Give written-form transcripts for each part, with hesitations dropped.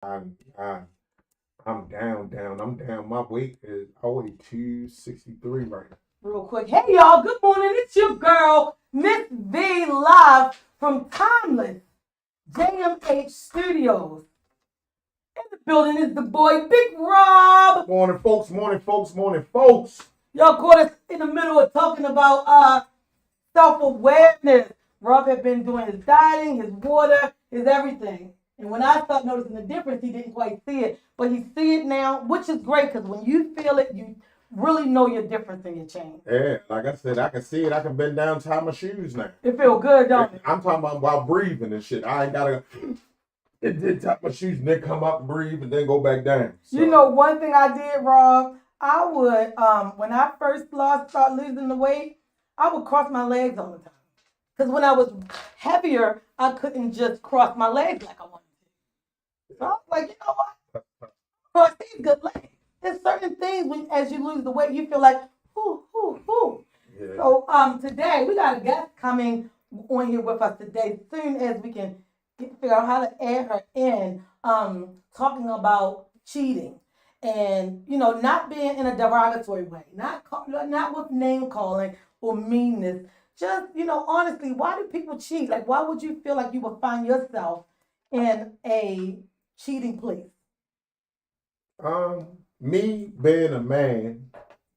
I, I'm down. I'm down. My weight is I weigh 263 right now. Real quick. Hey y'all, good morning. It's your girl, Miss V, live from Timeless JMH Studios. In the building is the boy Big Rob. Morning, folks. Morning, folks. Y'all caught us in the middle of talking about self-awareness. Rob had been doing his dieting, his water, his everything. And when I started noticing the difference, he didn't quite see it. But he see it now, which is great because when you feel it, you really know your difference in your change. Yeah, like I said, I can see it. I can bend down, tie my shoes now. It feel good, don't it? I'm talking about while breathing and shit. I ain't gotta. It did tie my shoes and then come up, breathe, and then go back down. So. You know, one thing I did, Rob, I would when I first started losing the weight, I would cross my legs all the time. Because when I was heavier, I couldn't just cross my legs like I wanted to. So I was like, you know what? Cross these good legs. There's certain things when as you lose the weight, you feel like, whoo, whoo, whoo. Yeah. So today we got a guest coming on here with us today. Soon as we can figure out how to add her in, talking about cheating. And not being in a derogatory way, not with name calling or meanness. Just honestly, why do people cheat? Like, why would you feel like you would find yourself in a cheating place? Me being a man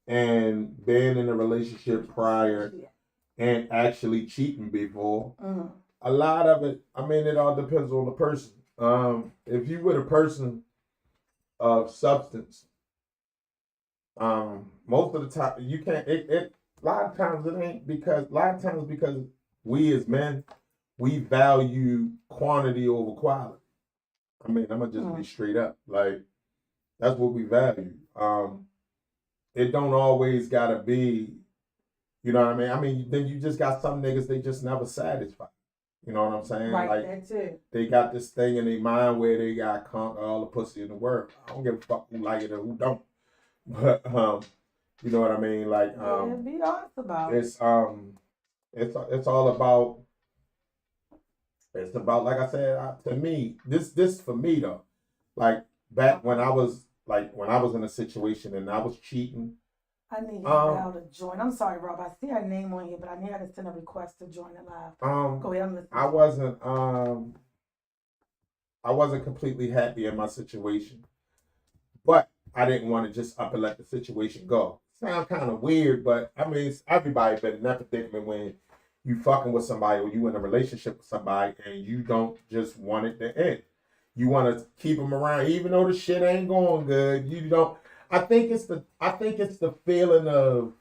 and being in a relationship prior and actually cheating before, a lot of it. I mean, it all depends on the person. If you with a person of substance, most of the time you can't. A lot of times it ain't because we as men we value quantity over quality. I mean, I'm gonna just be straight up. Like that's what we value. It don't always gotta be. You know what I mean? I mean, then you just got some niggas they just never satisfied. You know what I'm saying? Right, like that's it. They got this thing in their mind where they got conquer all the pussy in the world. I don't give a fuck who like it or who don't. But you know what I mean? Like be honest about it. It's all about. It's about like I said to me. This for me though. Like back when I was in a situation and I was cheating. I need Val to join. I'm sorry, Rob. I see her name on here, but I need her to send a request to join it live. Go ahead, I'm listening. I wasn't completely happy in my situation, but I didn't want to just up and let the situation go. Sound kind of weird, but I mean, everybody been in that predicament when you fucking with somebody or you in a relationship with somebody and you don't just want it to end. You want to keep them around, even though the shit ain't going good. You don't. I think it's the feeling of.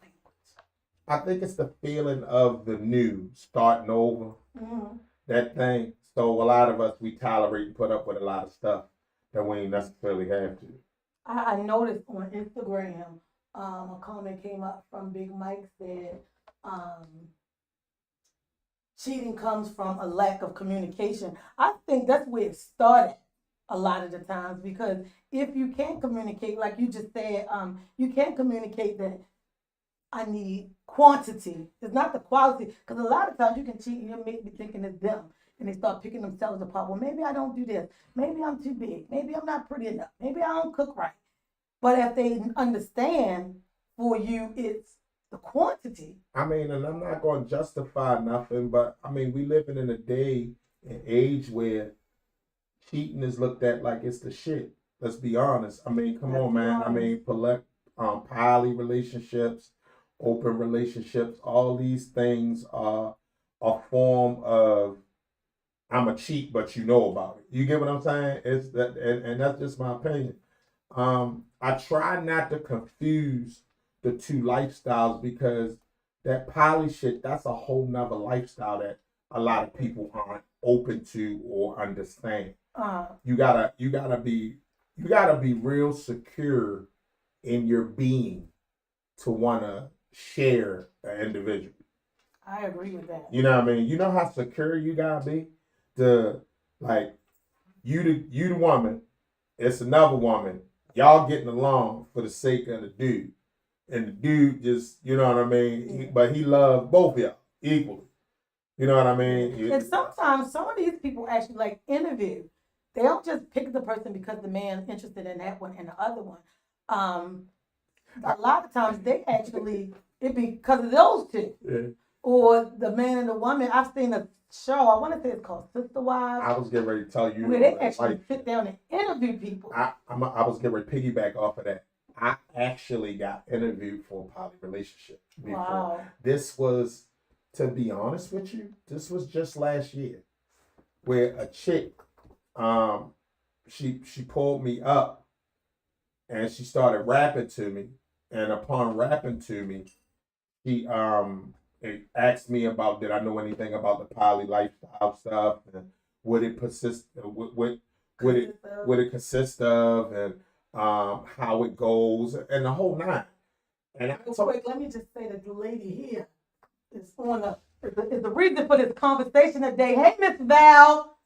I think it's the feeling of the new starting over. Mm-hmm. That thing. So a lot of us we tolerate and put up with a lot of stuff that we ain't necessarily have to. I noticed on Instagram, a comment came up from Big Mike said, cheating comes from a lack of communication. I think that's where it started a lot of the times because if you can't communicate, like you just said, you can't communicate that I need quantity. It's not the quality because a lot of times you can cheat and you make me thinking it's them. And they start picking themselves apart. Well, maybe I don't do this. Maybe I'm too big. Maybe I'm not pretty enough. Maybe I don't cook right. But if they understand for you, it's the quantity. I mean, and I'm not going to justify nothing, but I mean, we living in a day and age where cheating is looked at like it's the shit. Let's be honest. I mean, come on, man. I mean, poly relationships, open relationships, all these things are a form of I'm a cheat, but you know about it. You get what I'm saying? It's that, and that's just my opinion. I try not to confuse the two lifestyles because that poly shit, that's a whole nother lifestyle that a lot of people aren't open to or understand. You gotta be real secure in your being to wanna share an individual. I agree with that. You know what I mean? You know how secure you gotta be? You the woman, it's another woman. Y'all getting along for the sake of the dude. And the dude just, you know what I mean? But he loves both of y'all equally. You know what I mean? And sometimes some of these people actually like interview they don't just pick the person because the man interested in that one and the other one. Um, a lot of times they actually it be because of those two. Yeah. Or the man and the woman. I've seen a show, I want to say it's called Sister Wives, I was getting ready to tell you. where they actually sit down and interview people. I was getting ready to piggyback off of that. I actually got interviewed for a poly relationship before. Wow. This was, to be honest with you, this was just last year, where a chick, she pulled me up, and she started rapping to me, and upon rapping to me, she it asked me about did I know anything about the poly lifestyle stuff and would it persist would it consist of and how it goes and the whole nine. And I Real told quick, let me just say that the lady here is on is the reason for this conversation today. Hey, Miss Val.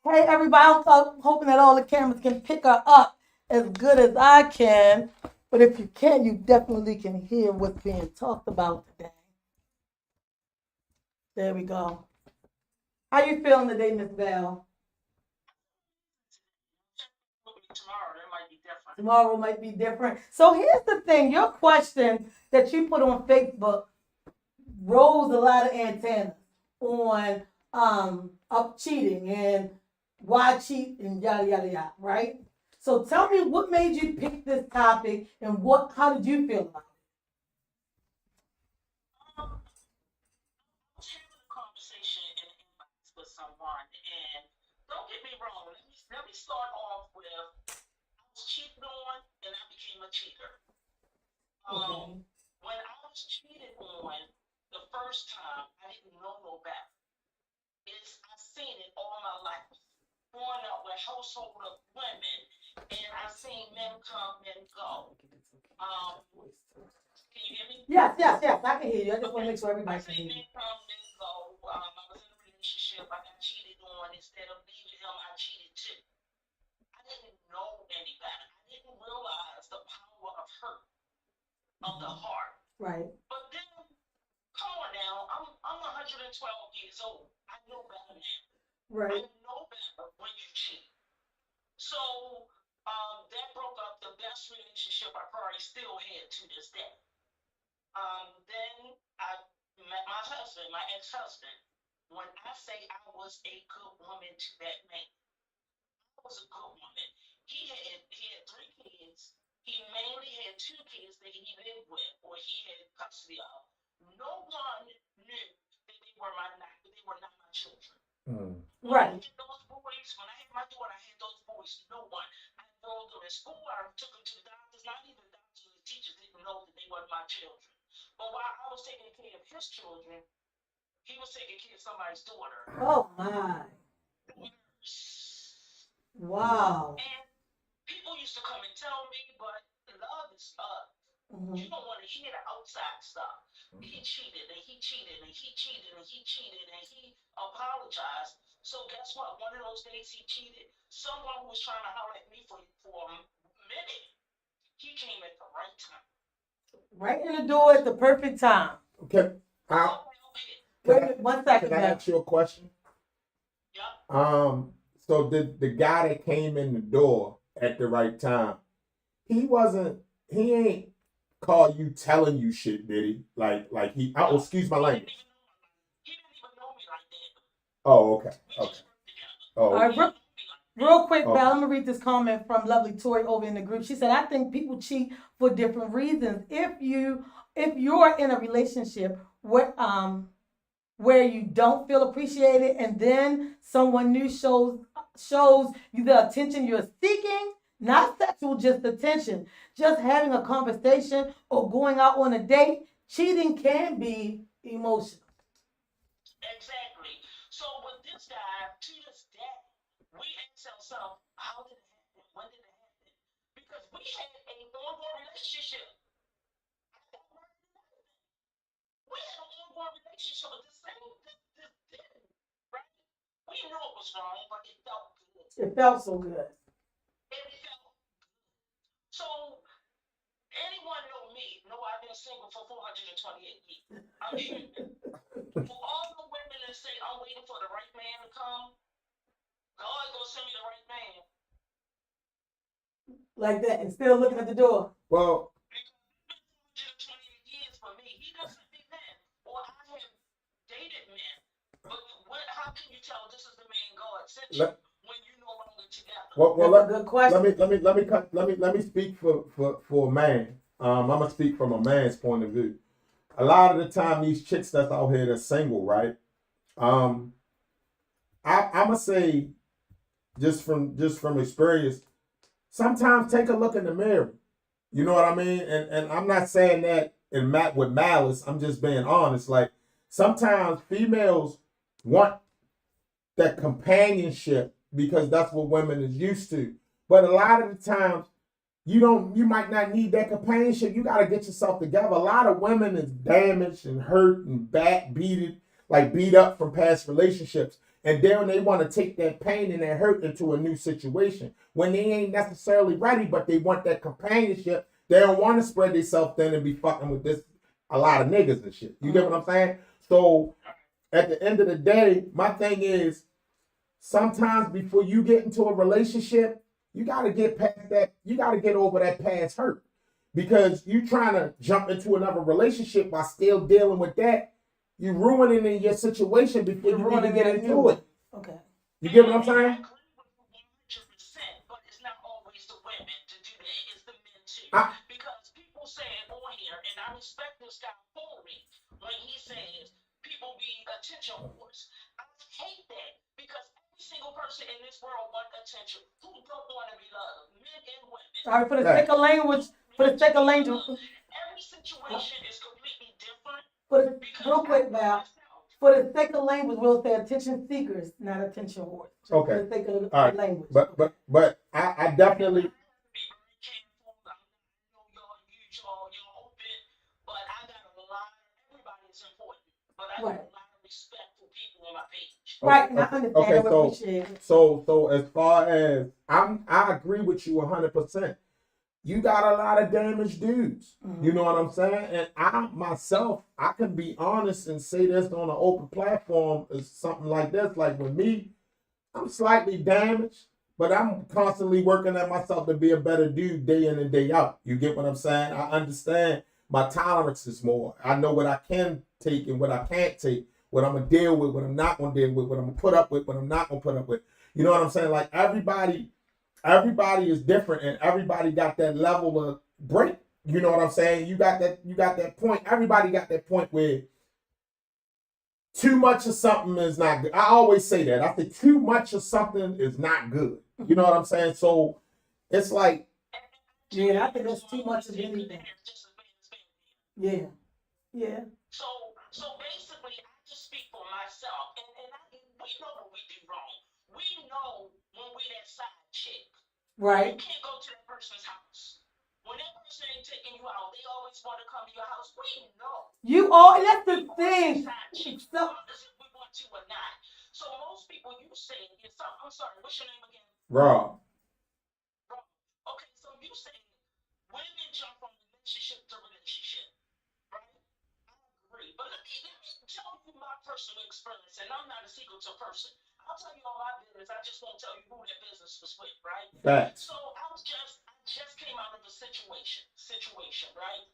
Hey, everybody. I'm hoping that all the cameras can pick her up as good as I can. But if you can, you definitely can hear what's being talked about today. There we go. How you feeling today, Miss Val? Tomorrow might be different. So here's the thing. Your question that you put on Facebook rose a lot of antennas on up cheating and why cheat and yada yada yada, right? So tell me what made you pick this topic and how did you feel about it? Was having a conversation in an inbox with someone, and don't get me wrong, let me start off with I was cheated on and I became a cheater. Okay. When I was cheated on the first time, I didn't know no better. I've seen it all my life. Growing up with household of women, and I've seen men come and go. Can you hear me? Yes, I can hear you. I just want to make sure everybody I can seen hear you. men come and go. I was in a relationship. I got cheated on. Instead of leaving him, I cheated too. I didn't know any better. I didn't realize the power of hurt of the heart. Right. But then, come on now, I'm 112 years old. I know better now. Right. I know better when you cheat. So that broke up the best relationship I probably still had to this day. Then I met my husband, my ex-husband. When I say I was a good woman to that man, I was a good woman. He had 3 kids. He mainly had 2 kids that he lived with or he had custody of. No one knew that they were not my children. Right. When I had my daughter, I had those boys. No one. I enrolled them in school. I took them to the doctors. Not even the doctors and the teachers didn't know that they weren't my children. But while I was taking care of his children, he was taking care of somebody's daughter. Oh my. Wow. And people used to come and tell me, but love is love. Mm-hmm. You don't want to hear the outside stuff. He cheated and he cheated and he cheated and he cheated and he apologized. So guess what? One of those days he cheated. Someone who was trying to holler at me for a minute, he came at the right time. Right in the door at the perfect time. Okay. Wait, 1 second. Can I ask you a question? Yeah. So the guy that came in the door at the right time, he ain't call you telling you shit, did he? Like he excuse my language. He didn't even know me like that. Oh, okay. Oh, all right, real quick, Val, I'm gonna read this comment from Lovely Tori over in the group. She said, I think people cheat for different reasons. If you're in a relationship where you don't feel appreciated and then someone new shows you the attention you're seeking, not sexual, just attention, just having a conversation or going out on a date, cheating can be emotional. Exactly. So with this guy, to this day, we ask ourselves, how did it happen? When did it happen? Because we had a ongoing relationship. We had an ongoing relationship with this dude, right? We knew it was wrong, but it felt good. It felt so good. It felt so. Anyone know me? Know I've been single for 428 years. I'm human. For all the women that say I'm waiting for the right man to come, God gonna send me the right man. Like that, and still looking at the door. Well, 128 years for me. He doesn't be men. Or I have dated men. But how can you tell this is the man God sent you when you no longer together? well, That's a good question. let me speak for a man. I'm gonna speak from a man's point of view. A lot of the time, these chicks that's out here that's single, right? I'm gonna say, just from experience, sometimes take a look in the mirror. You know what I mean? And I'm not saying that with malice. I'm just being honest. Like, sometimes females want that companionship because that's what women is used to. But a lot of the times, you might not need that companionship. You got to get yourself together. A lot of women is damaged and hurt and beat up from past relationships. And then they want to take that pain and that hurt into a new situation when they ain't necessarily ready, but they want that companionship. They don't want to spread themselves thin and be fucking with a lot of niggas and shit. You get what I'm saying? So at the end of the day, my thing is, sometimes before you get into a relationship, you got to get past that. You got to get over that past hurt, because you trying to jump into another relationship while still dealing with that. You're ruining your situation before you even get into it. Okay. You get what I'm saying? I agree with you 100%, but it's not always the women to do that. It's the men too. Because people say it on here, and I respect this guy fully when he says people be attention whores. I hate that, because every single person in this world wants attention. Who don't want to be loved? Men and women. All right, for the sake of language, every situation is completely different. Real quick, Val. For the sake of language, we'll say attention seekers, not attention whores. Okay. For the sake of all right. language. But I definitely. Be very careful. I know y'all open, but I got a lot. Everybody's important, but I got a lot of respect for people on my page. Right, and I understand and appreciate it. So as far as I agree with you 100%. You got a lot of damaged dudes. Mm-hmm. You know what I'm saying? And I can be honest and say this on an open platform is something like this. Like with me, I'm slightly damaged, but I'm constantly working at myself to be a better dude day in and day out. You get what I'm saying? I understand my tolerance is more. I know what I can take and what I can't take, what I'm going to deal with, what I'm not going to deal with, what I'm going to put up with, what I'm not going to put up with. You know what I'm saying? Like everybody is different, and everybody got that level of break. You know what I'm saying? You got that point. Everybody got that point where too much of something is not good. I always say that. I think too much of something is not good. You know what I'm saying? So it's like, yeah, I think that's too much of anything. Yeah. So basically, I just speak for myself, and we know what we do wrong. We know when we that side chick. Right. You can't go to that person's house. When that person ain't taking you out, they always want to come to your house. We know. That's the thing. Regardless if we want to or not. So most people, you say, I'm sorry, what's your name again? Rob. Okay, so you say women jump from relationship to relationship, right? I agree. But let me tell you my personal experience, and I'm not a secretive person. I'll tell you all my business. I just won't tell you who that business was with, right? Facts. So I just came out of a situation, right?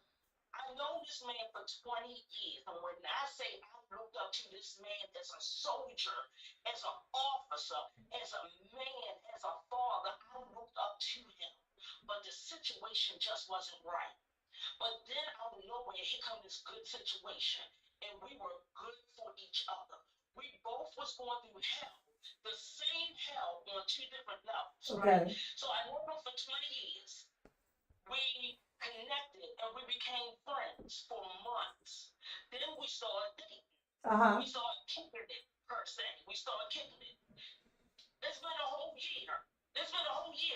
I know this man for 20 years, and when I say I looked up to this man as a soldier, as an officer, as a man, as a father, I looked up to him. But the situation just wasn't right. But then out of nowhere, here comes this good situation, and we were good for each other. We both was going through hell, the same hell on two different levels. Okay. Right? So I knew him for 20 years. We connected and we became friends for months. Then we started dating. We started kicking it, per se. We started kicking it. It's been a whole year.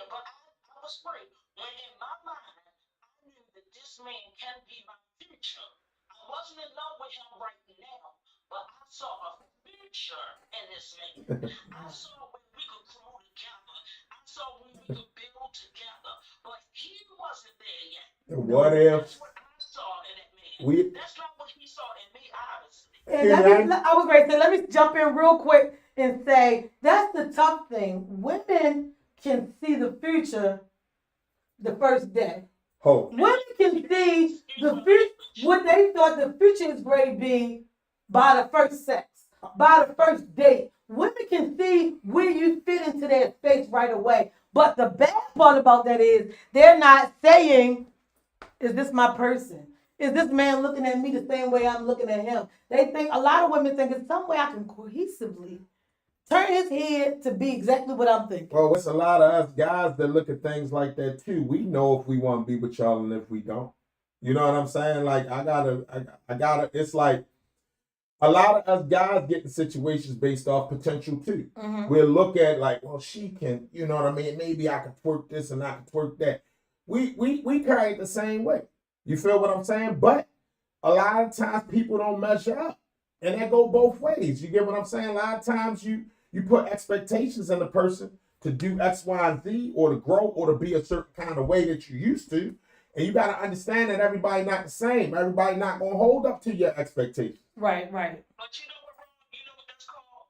But I was free. When in my mind, I knew that this man can be my future. I wasn't in love with him right now, but I saw a future in this man. I saw when we could grow together. I saw when we could build together. But he wasn't there yet. What if? That's what I saw in that man. That's not what he saw in me, obviously. And I was ready to say, let me jump in real quick. and say, that's the tough thing. Women can see the future the first day. Oh, Women can see the future, what they thought the future is going to be by the first sex, by the first date. Women can see where you fit into their space right away. But the bad part about that is they're not saying, is this my person? Is this man looking at me the same way I'm looking at him? They think, a lot of women think it's some way I can cohesively turn his head to be exactly what I'm thinking. well, it's a lot of us guys that look at things like that too. We know if we want to be with y'all and if we don't. You know what I'm saying? Like I gotta. It's like a lot of us guys get in situations based off potential too. Mm-hmm. We'll look at like, well, she can. You know what I mean? Maybe I can twerk this and I can twerk that. We carry it the same way. You feel what I'm saying? But a lot of times people don't measure up, and that go both ways. You get what I'm saying? A lot of times you put expectations in the person to do X, Y, and Z, or to grow, or to be a certain kind of way that you used to, and you got to understand that everybody not the same. Everybody not gonna hold up to your expectations. Right. But you know what, Rob? You know what that's called?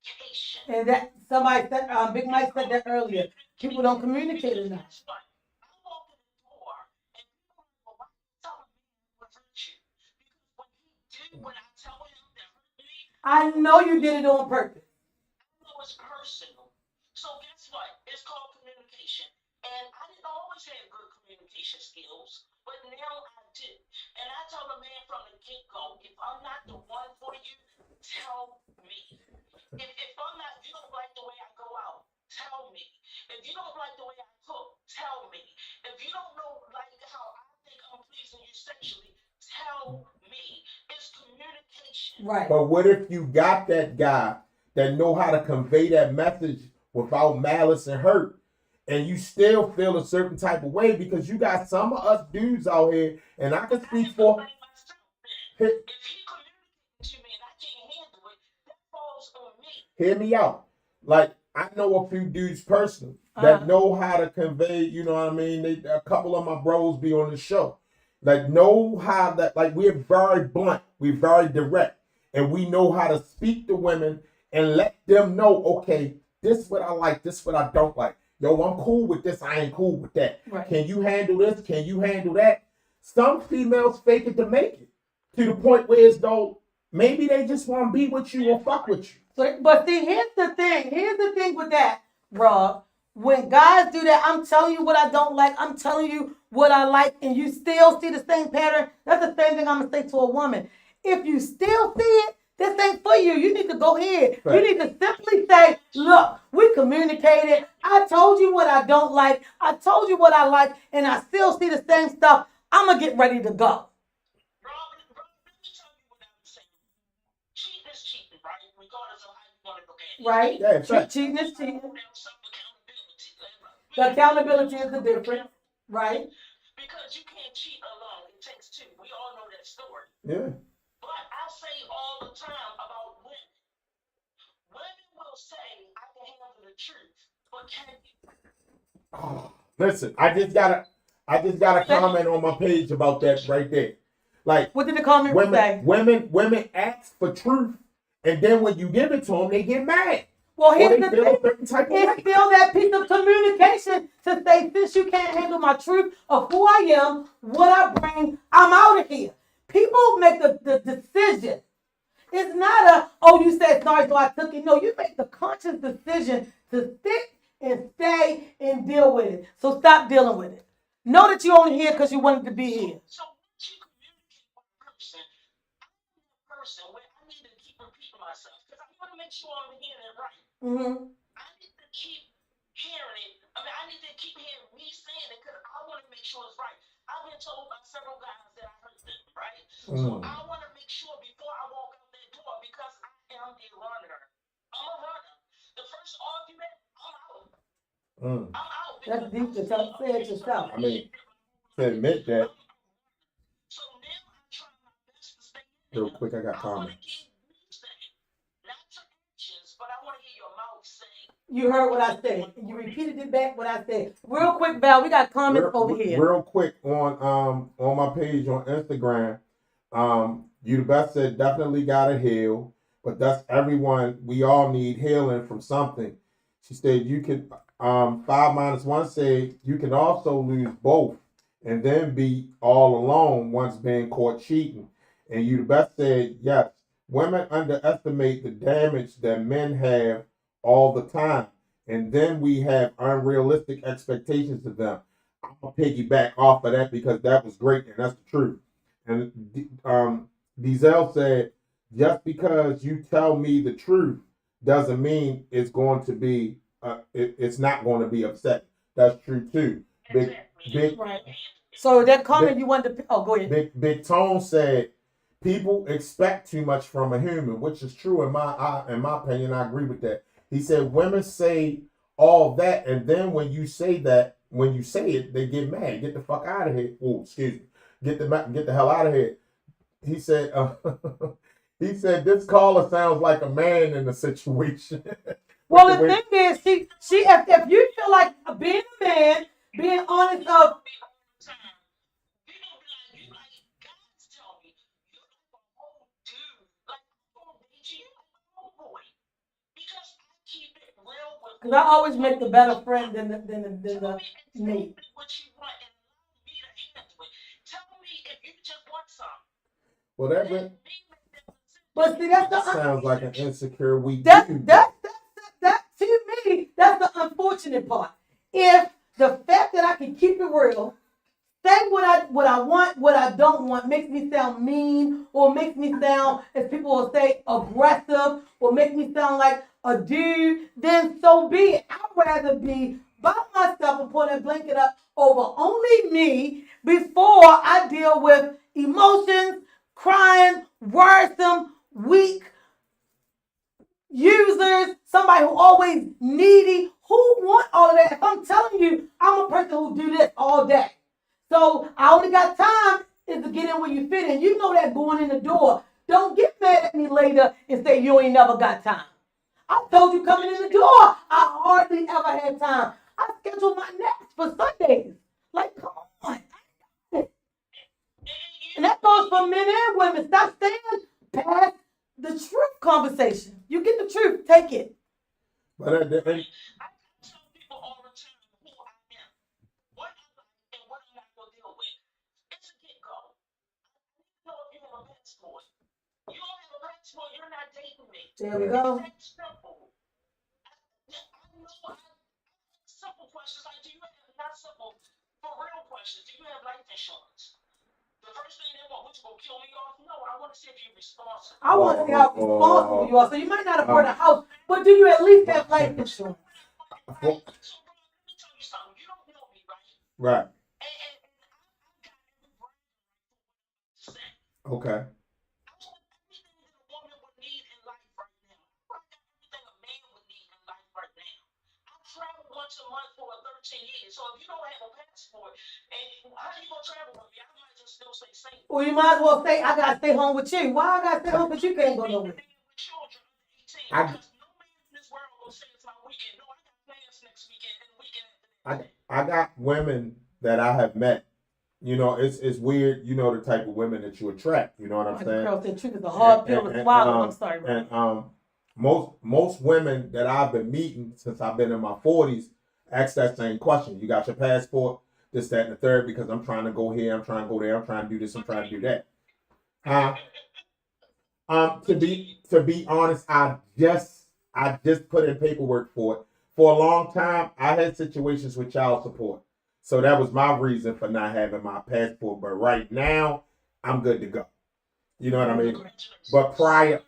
Communication. And that somebody said, Big Mike said that earlier. People don't communicate enough. That's right. I walk in the door and people are like, well, why are you telling me what hurt you? Because when I tell him that hurt me, I know you did it on purpose. I know it's personal. So guess what? It's called communication. And I didn't always have good communication skills, but now I do. And I tell a man from the get-go, if I'm not the one for you, tell me. If I'm not, if you don't like the way I go out, tell me. If you don't like the way I cook, tell me. If you don't know like how I think I'm pleasing you sexually, tell me. It's communication. Right. But what if you got that guy that know how to convey that message without malice and hurt, and you still feel a certain type of way because you got some of us dudes out here, and I can speak for. If he communicates to me and I can't handle it, that falls on me. Hear me out. Like I know a few dudes personally that know how to convey. You know what I mean? A couple of my bros be on the show. Like know how that. Like we're very blunt. We're very direct, and we know how to speak to women and let them know. Okay, this is what I like. This is what I don't like. Yo, I'm cool with this. I ain't cool with that. Right. Can you handle this? Can you handle that? Some females fake it to make it to the point where it's though maybe they just want to be with you or fuck with you. But see, here's the thing. Here's the thing with that, Rob. When guys do that, I'm telling you what I don't like. I'm telling you what I like, and you still see the same pattern. That's the same thing I'm gonna say to a woman. If you still see it, this ain't for you. You need to go ahead. Right. You need to simply say, look, we communicated. I told you what I don't like. I told you what I like, and I still see the same stuff. I'm gonna get ready to go. Rob, let me tell you what I'm saying. Cheating is cheating, right? Regardless of how you want to look at it. Right? Yeah, it's right. Cheating is cheating. There's some accountability. The accountability is the difference, right? Because you can't cheat alone. It takes two. We all know that story. Yeah. But I say all the time about women. Women will say, I can handle the truth. But can you? Listen, I just got a comment on my page about that right there. Like What did the comment say? women ask for truth, and then when you give it to them, they get mad. Well, Or here's they the feel thing. a certain type of It's way. still that piece of communication to say, since you can't handle my truth of who I am, what I bring, I'm out of here. People make the decision. It's not a, oh, you said sorry, so I took it. No, you make the conscious decision to stick and stay and deal with it. So stop dealing with it. Know that you're only here because you wanted to be here. So once you communicate with a person, I'm that person where I need to keep repeating myself. Because I want to make sure I'm hearing it right. Mm-hmm. I need to keep hearing it. I need to keep hearing me saying it because I want to make sure it's right. I've been told by several guys that I hurt them, right? So I want to make sure before I walk out that door because I am a runner. I'm a runner. The first argument, I'm out. I'm out. That's deep to say it yourself. I mean, to admit that. So now I try my best to stay Real quick, I got I want to comments. hear you say, not your actions, but I want to hear your mouth say. You heard what I said. You repeated it back what I said. Real quick, Val, we got comments over here. Real quick on my page on Instagram, you the best said definitely gotta heal, but that's everyone. We all need healing from something. She said you can 5 - 1 said you can also lose both and then be all alone once being caught cheating. And you the best said yes. Women underestimate the damage that men have all the time. And then we have unrealistic expectations of them. I'm gonna piggyback off of that because that was great and that's the truth. And Diesel said, just because you tell me the truth doesn't mean it's going to be it's not going to be upset. That's true too. Big Exactly. big Right. So that comment big you wanted to, oh, go ahead. big Tone said people expect too much from a human, which is true in my opinion. I agree with that. He said women say all that, and then when you say it, they get mad. Get the fuck out of here. Oh, excuse me. Get the hell out of here. He said. He said this caller sounds like a man in the situation. Well, the thing is, she, if you feel like being a man, being honest of, because I always make the better friend than the mate. Well, But see, that's that the sounds like an insecure weak that dude. that to me, that's the unfortunate part. If the fact that I can keep it real, say what I want, what I don't want, makes me sound mean, or makes me sound, as people will say, aggressive, or make me sound like a dude, then so be it. I'd rather be by myself and pull that blanket up over only me before I deal with emotions, crying, worrisome, weak users, somebody who always needy. Who want all of that? If I'm telling you, I'm a person who do this all day. So I only got time is to get in where you fit in. You know that going in the door. Don't get mad at me later and say you ain't never got time. I told you coming in the door, I hardly ever had time. I scheduled my naps for Sundays. Like, come on. And that goes for men and women. Stop staying past the truth conversation. You get the truth, take it. But at the end, I tell people all the time who I am, what I like, and what I'm not gonna deal with. It's a get-go. I need to know if you have a passport. You don't have a passport, you're not dating me. There we go. It's that simple. Simple questions like, do you have, not simple, for real questions, do you have life insurance? The first thing they want, what, you gonna kill me off? No, I want to see if you're responsible. I want to see how responsible you are. So you might not afford a house, but do you at least have life insurance? So, bro, let me tell you something. You don't know me, right? right. And I've got every brain to say. Okay. I got everything that a woman would need in life right now. I got everything a man would need in life right now. I travel once a month for 13 years. So if you don't have a passport, and how you gonna travel with me? I might just still stay single. Well, you might as well say, I got to stay home with you. Why I got to stay home with you? Can't go nowhere. With children under 18, I- because no man in this world will say it's my weekend. No, I got plans next weekend and the weekend after that. I got women that I have met. You know, it's weird. You know the type of women that you attract. You know what I'm Like saying? girl said, truth is a hard pill to swallow. I'm sorry, bro. And most women that I've been meeting since I've been in my 40s ask that same question. You got your passport? This, that, and the third, because I'm trying to go here, I'm trying to go there, I'm trying to do this, I'm trying to do that. To be honest, I just put in paperwork for it. For a long time, I had situations with child support. So that was my reason for not having my passport. But right now, I'm good to go. You know what I mean? But prior,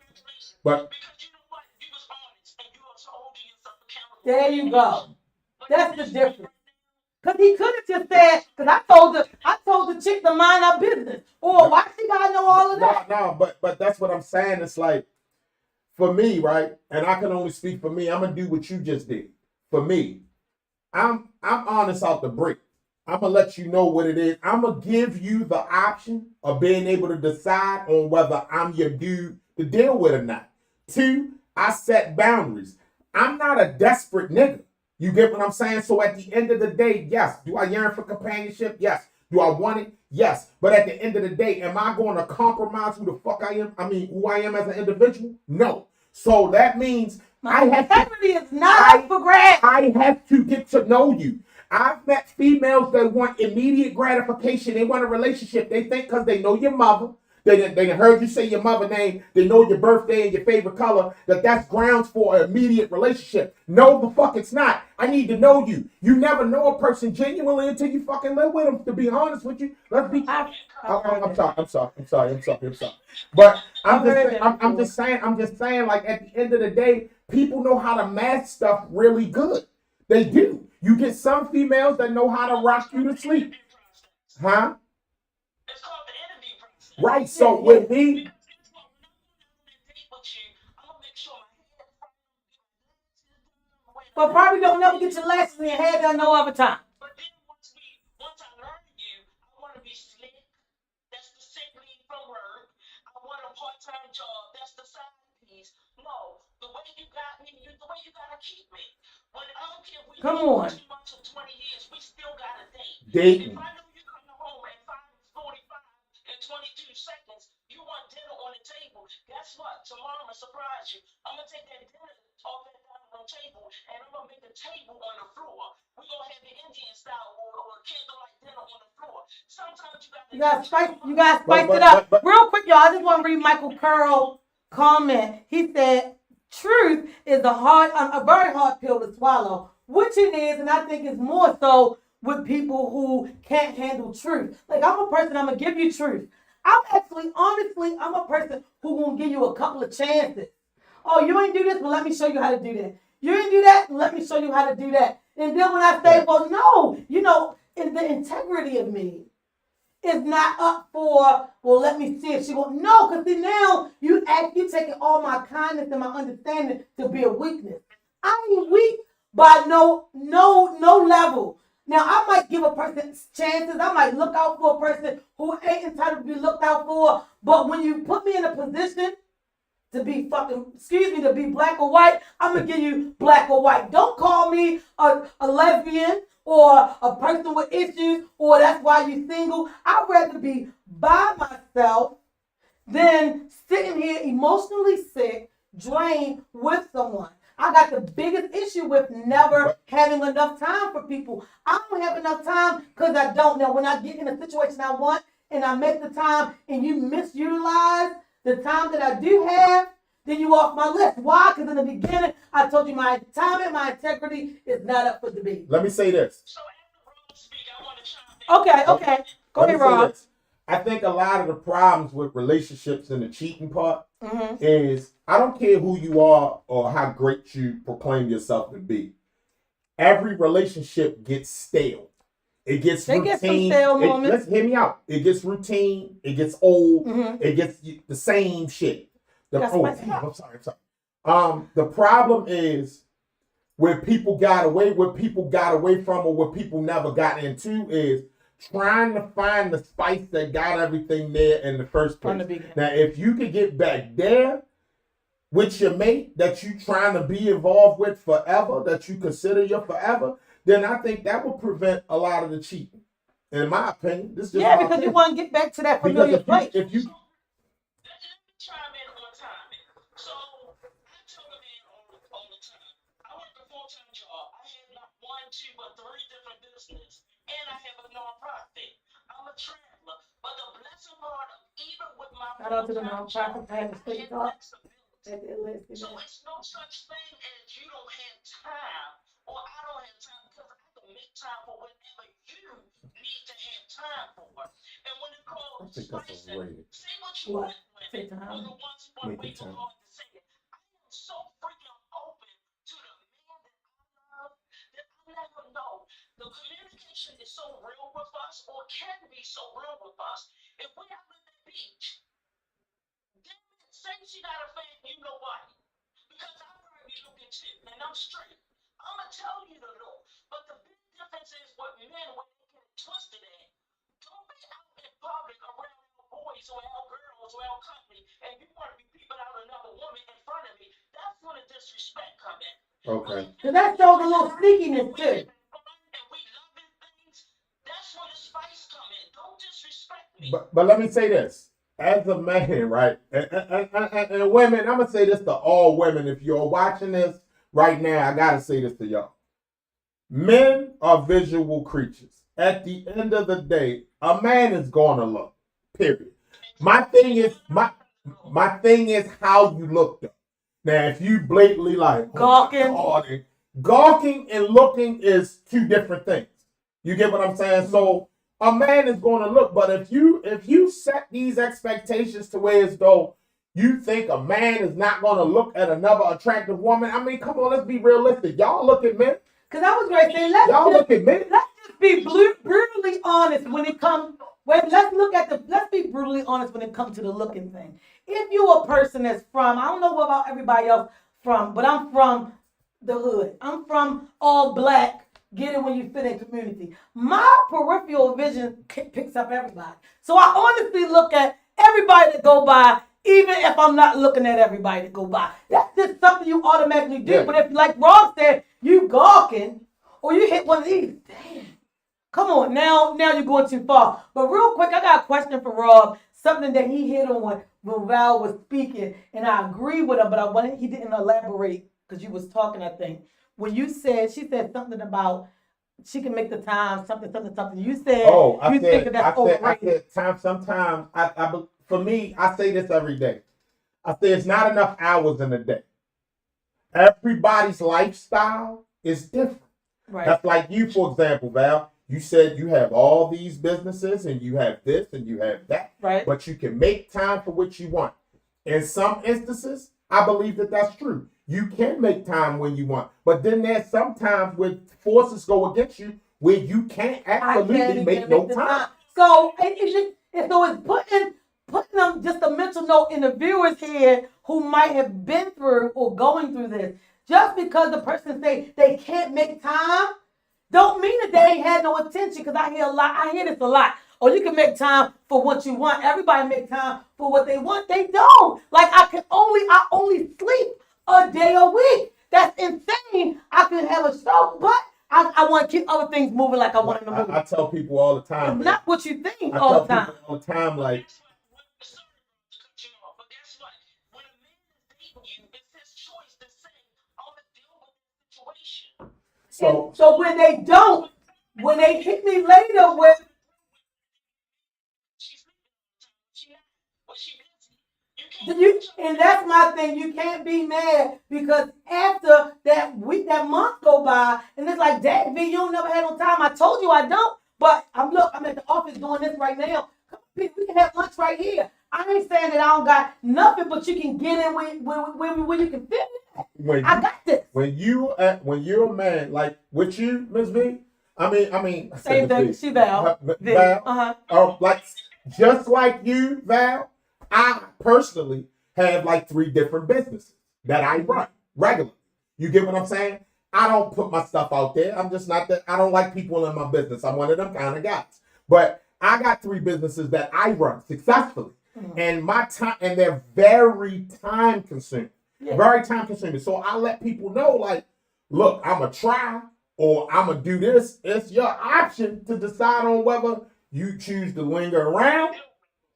but Because you know what? You was honest and you was holding yourself accountable. There you go. That's the difference. Cause he could have just said, cause I told the chick to mind her business. Or why she gotta know all of that? No, but that's what I'm saying. It's like, for me, right? And I can only speak for me. I'm gonna do what you just did. For me, I'm honest out the break. I'm gonna let you know what it is. I'm gonna give you the option of being able to decide on whether I'm your dude to deal with or not. 2, I set boundaries. I'm not a desperate nigga. You get what I'm saying? So at the end of the day, yes. Do I yearn for companionship? Yes. Do I want it? Yes. But at the end of the day, am I going to compromise who the fuck I am? I mean, who I am as an individual? No. So that means My I have to, integrity is not up for grabs. I have to get to know you. I've met females that want immediate gratification. They want a relationship. They think because they know your mother, they heard you say your mother name, they know your birthday and your favorite color, that's grounds for an immediate relationship. No, the fuck it's not. I need to know you. You never know a person genuinely until you fucking live with them, to be honest with you. Let's be... I'm sorry. But I'm just saying, like, at the end of the day, people know how to mask stuff really good. They do. You get some females that know how to rock you to sleep. Huh? It's called the interview process. Right. So with me, Because guess what? When I'm on that date with you, I'm gonna make sure my hair is But probably don't never get your lashes in your head done no other time. But then once I learn you, I want to be slick. That's the sick leave from work. I want a part-time job. That's the side piece. No, the way you got me, the way you gotta keep me. When I don't care if we Come dated on. 2 months or 20 years, we still gotta date. dating. If I know you coming home at 5:45 and 22 seconds, you want dinner on the table. Guess what? Tomorrow I'm gonna surprise you. I'm gonna take that dinner off that dining room table and I'm gonna make a table on the floor. We're gonna have an Indian style or candlelight dinner on the floor. Sometimes You gotta spice it But- up. but- Real quick, y'all. I just want to read Michael Curl comment. He said, "Truth is a very hard pill to swallow," which it is, and I think it's more so with people who can't handle truth. Like, I'm a person, I'm gonna give you truth. Honestly, I'm a person who gonna give you a couple of chances. Oh, you ain't do this? Well, let me show you how to do that. You ain't do that? Let me show you how to do that. And then when I say, well, no, in the integrity of me is not up for, well, let me see if she won't. No, because see, now you taking all my kindness and my understanding to be a weakness. I ain't weak by no level. Now, I might give a person chances. I might look out for a person who ain't entitled to be looked out for. But when you put me in a position to be to be black or white, I'm going to give you black or white. Don't call me a lesbian or a person with issues or that's why you're single. I'd rather be by myself than sitting here emotionally sick, drained with someone. I got the biggest issue with never having enough time for people. I don't have enough time because I don't know. When I get in a situation I want and I make the time and you misutilize the time that I do have, then you off my list. Why? Because in the beginning, I told you my time and my integrity is not up for debate. Let me say this. So after Rob speak, I want to chime in. Okay. Go Let me ahead, say Rob. this. I think a lot of the problems with relationships and the cheating part Mm-hmm. is, I don't care who you are or how great you proclaim yourself to be. Every relationship gets stale. It gets They routine. get some stale moments. Let's hear me out. It gets routine. It gets old. Mm-hmm. It gets the same shit. That's I'm my- sorry. The problem is where people got away from, or what people never got into, is trying to find the spice that got everything there in the first From place. the beginning. Now, if you could get back there with your mate that you trying to be involved with forever, that you consider your forever, then I think that will prevent a lot of the cheating. In my opinion, this is just Yeah, my because you opinion. want to get back to that Because familiar place. if you Let me chime in on timing. So I tell a man all the time, I work a full-time job. I have not 1, 2, but 3 different businesses, and I have a nonprofit. I'm a traveler, but the blessing part of even with my Shout out to the full-time job, nonprofit. I had to I speak have up. flexibility. So it's no such thing as you don't have time or I don't have time, because I can make time for whatever you need to have time for. And when it I calls think that's spicing, overrated. say what you What? want, Take women, time. or the ones who want to Make wait it so time. hard to say it. I am so freaking open to the man that I love that I let him know the communication is so real with us, or can be so real with us. If we out at the beach, damn it, say she got a fan, you know why? Because I probably looking too, and I'm straight. I'ma tell you the look. But the big difference is with men, when they get it twisted at, don't be out in public around our boys or our girls or our company, and you want to be peeping out another woman in front of me. That's when the disrespect come in. okay. Because that shows a little sneakiness too. And we loving things, that's when the spice come in. Don't disrespect me. But let me say this. as a man, right? And women, I'm gonna say this to all women. If you're watching this right now, I gotta say this to y'all. Men are visual creatures. At the end of the day, a man is gonna look. Period. My thing is my thing is how you look though. Now, if you blatantly like Gawking. gawking and looking is two different things. You get what I'm saying? So a man is going to look, but if you set these expectations to where as though you think a man is not going to look at another attractive woman, I mean, come on, let's be realistic. Y'all look at men. Because I was going to say, Y'all look at men. let's just be brutally honest when it comes. Wait, let's be brutally honest when it comes to the looking thing. If you're a person that's from, I don't know about everybody else from, but I'm from the hood. I'm from all black. Get it when you fit in community. My peripheral vision picks up everybody. So I honestly look at everybody that go by, even if I'm not looking at everybody that go by. That's just something you automatically do. Yeah. But if, like Rob said, you gawking or you hit one of these, damn. Come on, now you're going too far. But real quick, I got a question for Rob. Something that he hit on when Val was speaking, and I agree with him, but he didn't elaborate because you was talking, I think. When she said something about she can make the time, something. You said, I said, sometimes, for me, I say this every day. I say it's not enough hours in a day. Everybody's lifestyle is different. Right. That's like you, for example, Val. You said you have all these businesses and you have this and you have that. Right. But you can make time for what you want. In some instances, I believe that that's true. You can make time when you want. But then there's sometimes where forces go against you where you can't absolutely make no time. So it's putting them just a mental note in the viewer's head who might have been through or going through this. Just because the person say they can't make time, don't mean that they ain't had no attention. Because I hear this a lot. Or you can make time for what you want. Everybody make time for what they want. They don't. Like I only sleep a day a week. That's insane. I can have a show, but I want to keep other things moving like I want them to move. I tell people all the time. It's not what you think I all tell the time. people all the time, like. But guess what? When a man is dating you, it's his choice to say, I'm going to deal with the situation. So when they don't, when they hit me later with, and that's my thing. You can't be mad because after that week, that month go by, and it's like, Dad, V, you don't never had no time. I told you I don't, but I'm at the office doing this right now. Come on, we can have lunch right here. I ain't saying that I don't got nothing, but you can get in where you can fit in. I got this. When you're a man, like with you, Ms. V, I mean, same thing. She Val. Val, like just like you, Val. I personally have like 3 different businesses that I run regularly. You get what I'm saying? I don't put my stuff out there. I'm just not that. I don't like people in my business. I'm one of them kind of guys. But I got 3 businesses that I run successfully, and my time, and they're very time consuming. Yeah. Very time consuming. So I let people know, like, look, I'm gonna try or I'm gonna do this. It's your option to decide on whether you choose to linger around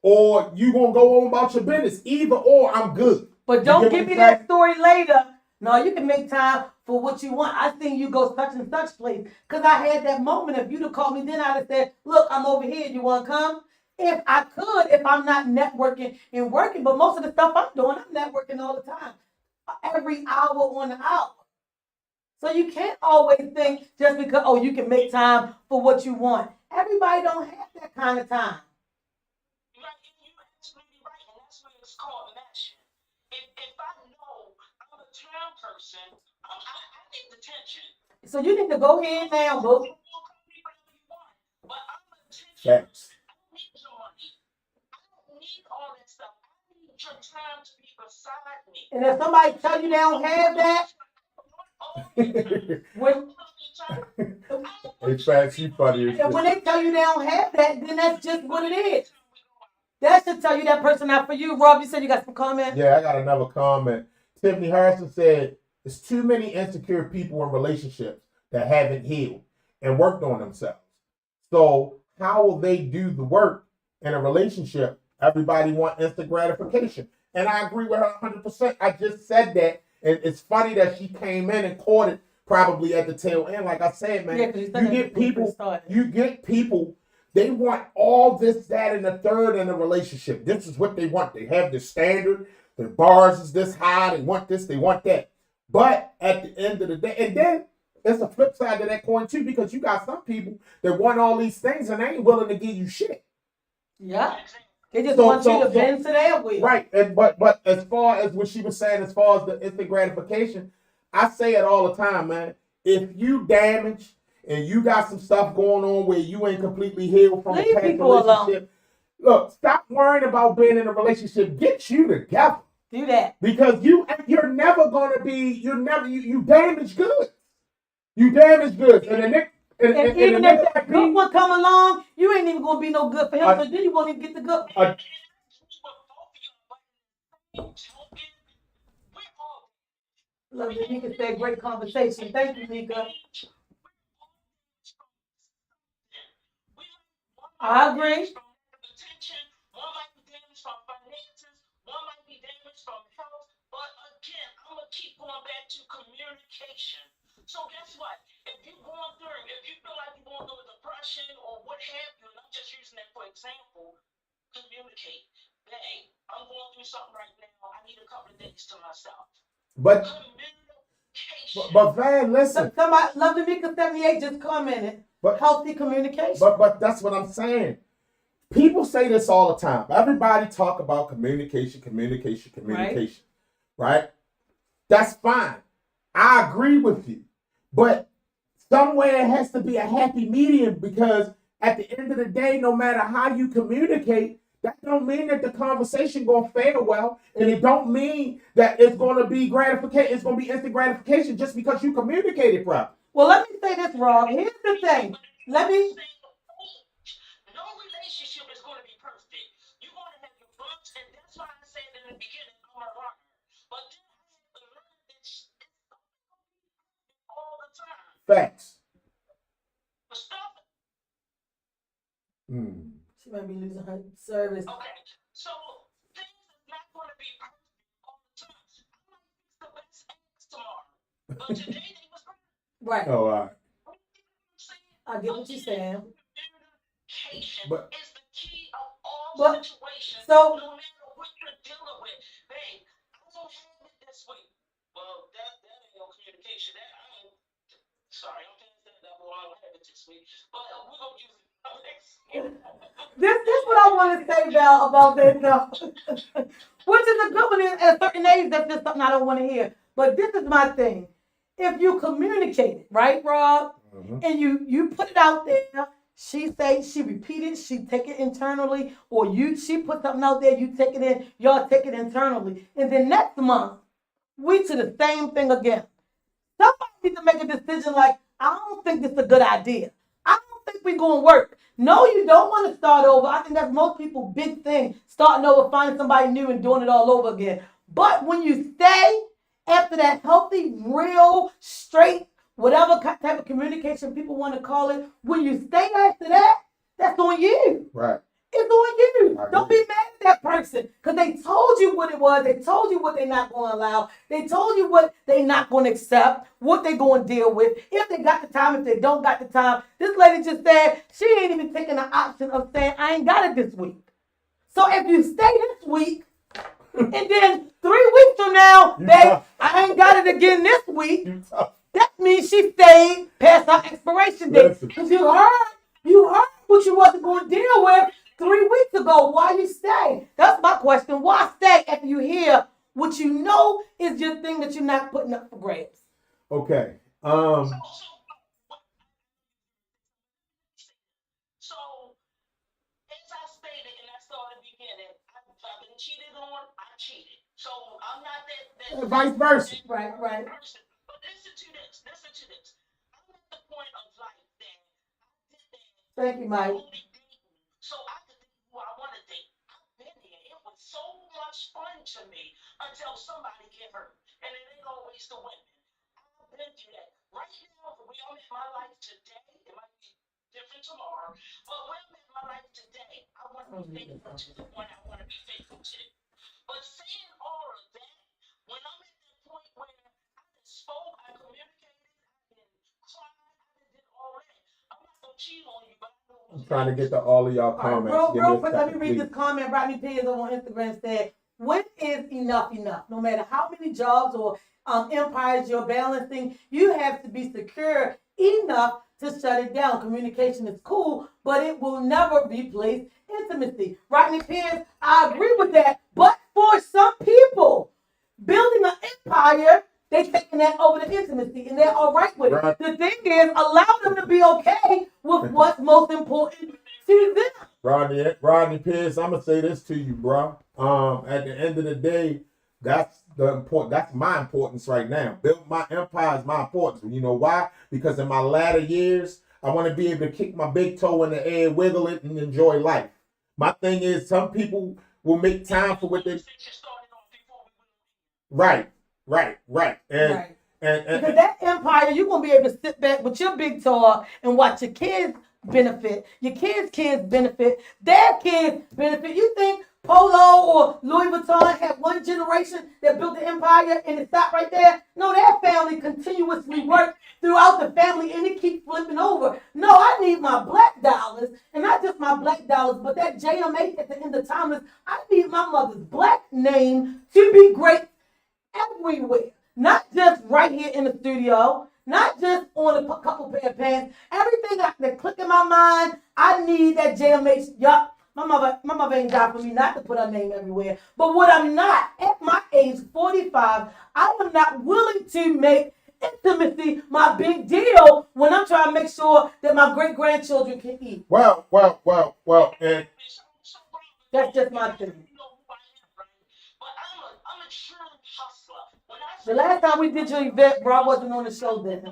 or you gonna go on about your business. Either or, I'm good. But don't give me that story later. No, you can make time for what you want. I seen you go such and such place. Because I had that moment. If you'd have called me then, I'd have said, look, I'm over here. You want to come? If I could, if I'm not networking and working. But most of the stuff I'm doing, I'm networking all the time. Every hour on the hour. So you can't always think just because, you can make time for what you want. Everybody don't have that kind of time. Called matching. If I know I'm a time person, I need attention. So you need to go ahead now, boo. But I'm attention. Yes. I don't need your money. I don't need all that stuff. I need your time to be beside me. And if somebody tell you they don't have that, it's fast, you funny. And when they tell you they don't have that, then that's just what it is. That should tell you that person not for you. Rob, you said you got some comments? Yeah, I got another comment. Tiffany Harrison said, there's too many insecure people in relationships that haven't healed and worked on themselves. So how will they do the work in a relationship Everybody want instant gratification. And I agree with her 100%. I just said that. And it's funny that she came in and caught it probably at the tail end. Like I said, man, Yeah, 'cause you said you that get before we people, first started. they want all this, that, and the third in a relationship. This is what they want. They have the standard. Their bars is this high. They want this, they want that. But at the end of the day, and then there's a flip side to that coin too, because you got some people that want all these things and they ain't willing to give you shit. Yeah. They just So- want so- you to so- bend to their will. Right, and but as far as what she was saying, as far as the instant gratification, I say it all the time, man. If you damaged and you got some stuff going on where you ain't completely healed from a Leave past people alone. relationship, look, stop worrying about being in a relationship. Get you together. Do that. Because you're never gonna be, you damaged goods. You damaged goods. And the next And even the if next that good one come along, you ain't even gonna be no good for him. Uh, So then you won't even get the good. Love you, Nika said great conversation. Thank you, Nika. I agree. One might be damaged from finances, one might be damaged from health, but again, I'm gonna keep going back to communication. So guess what? If you feel like you're going through a depression or what have you, and I'm just using that for example, communicate. Hey, I'm going through something right now. I need a couple of days to myself. but Communication. Van, listen. Somebody, Love the Nika 78 just commented. But Healthy communication. but that's what I'm saying. People say this all the time. Everybody talk about communication, right? That's fine. I agree with you. But somewhere it has to be a happy medium, because at the end of the day, no matter how you communicate, that don't mean that the conversation gonna fare well, and it don't mean that it's gonna be gratification. It's gonna be instant gratification just because you communicated properly. Well, let me say this, Rob. Here's the thing. Let me. No relationship is going to be perfect. You're going to have your bumps, and that's why I said in the beginning, I'm a learner. But then I had to learn that it's all the time. Facts. But stuff. She might be losing her service. Okay, so things is not going to be perfect all the time. I might fix the best eggs tomorrow, but today they was perfect. Right. Oh, all right. I get what you're saying. Communication But- is the key of all But- situations. so- no matter what you're dealing with, babe, I don't have it this week. Well, that ain't no communication. Sorry, I'm past that level. I don't have it this week. But we're gonna use it next week. This is what I want to say, Val, about this though. Which is a good one at a certain age. That's just something I don't want to hear. But this is my thing. If you communicate it, right, Rob, and you put it out there, she repeat it, she take it internally, or she put something out there, you take it in, y'all take it internally, and then next month we to the same thing again. Somebody needs to make a decision like, I don't think this is a good idea. I don't think we're going to work. No, you don't want to start over. I think that's most people's big thing, starting over, finding somebody new and doing it all over again. But when you stay after that healthy, real, straight, whatever type of communication people want to call it, when you stay after that, that's on you. Right. It's on you. I Don't agree. be mad at that person because they told you what it was. They told you what they're not going to allow. They told you what they're not going to accept, what they're going to deal with. If they got the time, if they don't got the time. This lady just said she ain't even taking the option of saying, I ain't got it this week. So if you stay this week, and then 3 weeks from now, You babe, tough. I ain't got it again this week, You tough. that means she stayed past her expiration date. Listen. Because you heard what you wasn't going to deal with 3 weeks ago. Why you stay? That's my question. Why stay after you hear what you know is your thing that you're not putting up for grabs? Okay. So, as I stated in that started beginning, I've been cheated on, I cheated. So I'm not that Vice versa. Right. person. But listen to this. I'm at the point of life that I did that. Thank you, Mike. Only dating, so I could date who I want to date. I've been here. It was so much fun to me until somebody get hurt, and it ain't always the women. I've been through that. Right now, the way I'm in my life today, it might be different person tomorrow. But where I'm in my life today, I want to be faithful to the one I want to be faithful to. But saying all of that, when I'm at that point where I done spoke, I communicated, I done cried, I done did all that, I'm not gonna cheat on you, but I know I'm trying to get to all of y'all All right, comments. Give me real a quick, let me second, read please. this comment. Rodney Peters on Instagram said, when is enough enough? No matter how many jobs or empires you're balancing, you have to be secure enough to shut it down. Communication is cool, but it will never replace intimacy. Rodney Peters, I agree with that. But for some people, building an empire, they taking that over the intimacy, and they're all right with it. Right. The thing is, allow them to be okay with what's most important to them. Rodney Pierce, I'm gonna say this to you, bro. At the end of the day, that's my importance right now. Build my empire is my importance. You know why? Because in my latter years, I want to be able to kick my big toe in the air, wiggle it, and enjoy life. My thing is, some people will make time for what they. Right. And Right. and Because that empire, you're gonna be able to sit back with your big toe up and watch your kids benefit, your kids benefit, their kids benefit. You think Polo or Louis Vuitton had one generation that built the empire and it stopped right there? No, that family continuously worked throughout the family and it keeps flipping over. No, I need my black dollars, and not just my black dollars, but that JMA at the end of timeless. I need my mother's black name to be great everywhere, not just right here in the studio, not just on a couple pair of pants. Everything that click in my mind, I need that JMH. Yup, my mother ain't got for me not to put her name everywhere. But what I'm not at my age, 45, I am not willing to make intimacy my big deal when I'm trying to make sure that my great grandchildren can eat. well, and That's just my thing. The last time we did your event, bro, I wasn't on the show then.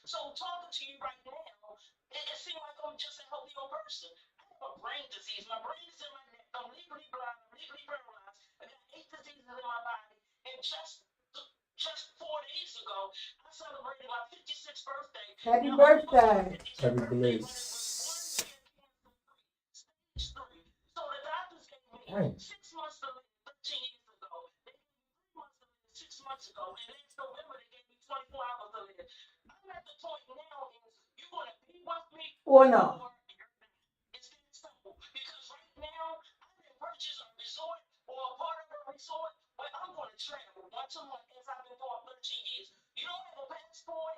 So talking to you right now, it seems like I'm just a healthy old person. I have a brain disease. My brain is in my neck. I'm legally blind. I'm legally paralyzed. I got 8 diseases in my body. And just 4 days ago, I celebrated my 56th birthday. Happy Now, birthday. Happy birthday. Stage 3. So the doctors gave me Dang. 6 months to live 13 years ago. They gave me 3 months to live 6 months ago. And last November, they gave me 24 hours to live. I'm at the point now is you want to be with me Or no. or you're not. It's that simple. Because right now, I didn't purchase a resort or a part of a resort where I'm going to travel once a month as I've been doing 13 years. You don't have a passport,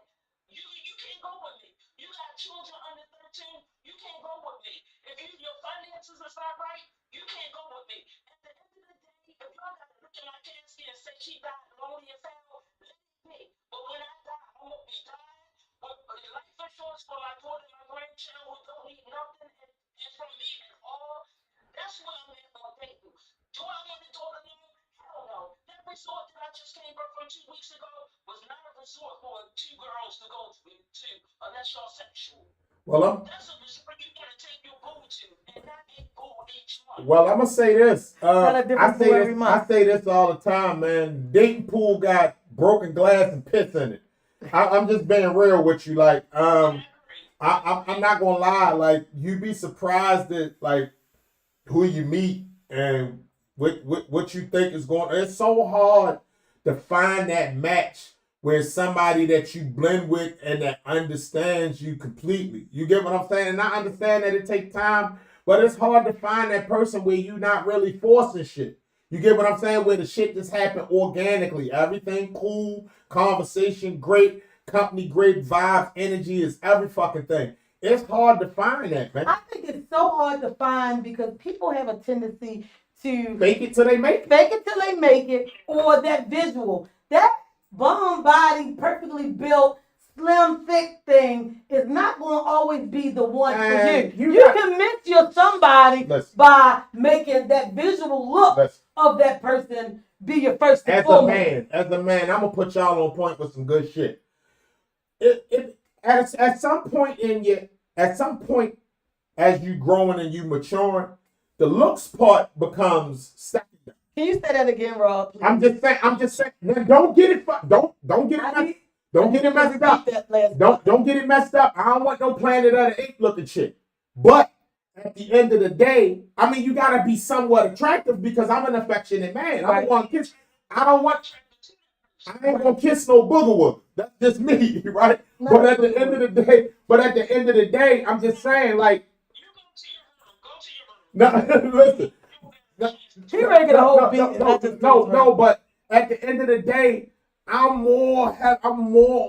you can't go with me. You got children under 13, you can't go with me. If your finances is not right, you can't go with me. At the end of the day, if y'all got to look at my casket and say she died lonely and foul, let me. But when I die, I'm going to be dying with life insurance for my daughter and my grandchild who don't need nothing and from me at all. That's what I'm at on dating. Do I want a daughter now? Hell no. That resort that I just came back from 2 weeks ago was not a resort for 2 girls to go to unless y'all sexual. Well, That's a resort you gotta take your boo to, and not a boo each month. I'm gonna say this. Got a different boo every I month. say this all the time, man. Dating pool got broken glass and piss in it. I'm just being real with you. Like, I'm not gonna lie. Like, you be surprised at like who you meet and what you think is going. It's so hard to find that match where somebody that you blend with and that understands you completely. You get what I'm saying? And I understand that it takes time, but it's hard to find that person where you're not really forcing shit. You get what I'm saying? Where the shit just happened organically. Everything cool, conversation great, company great, vibes, energy is every fucking thing. It's hard to find that, man. I think it's so hard to find because people have a tendency to Fake it till they make it. fake it till they make it, or that visual. That bomb body, perfectly built, slim, thick thing is not going to always be the one for And you. you You got- can miss your somebody Listen. by making that visual look Listen. of that person be your first and As a foremost. man, I'm gonna put y'all on point with some good shit. At some point as you growing and you maturing, the looks part becomes secondary. Can you say that again, Rob? Please? I'm just saying. Now, don't get it. Don't get it. I need- Don't get it messed up. That last Don't get it messed up. I don't want no Planet of the Apes looking shit. But at the end of the day, I mean, you gotta be somewhat attractive because I'm an affectionate man. I Right. don't want to kiss. I ain't gonna kiss no booger wooger. That's just me, right? No, But at the end of the day, I'm just saying, like, no, listen. He ready to get a whole beat. and I just No, but at the end of the day, I'm more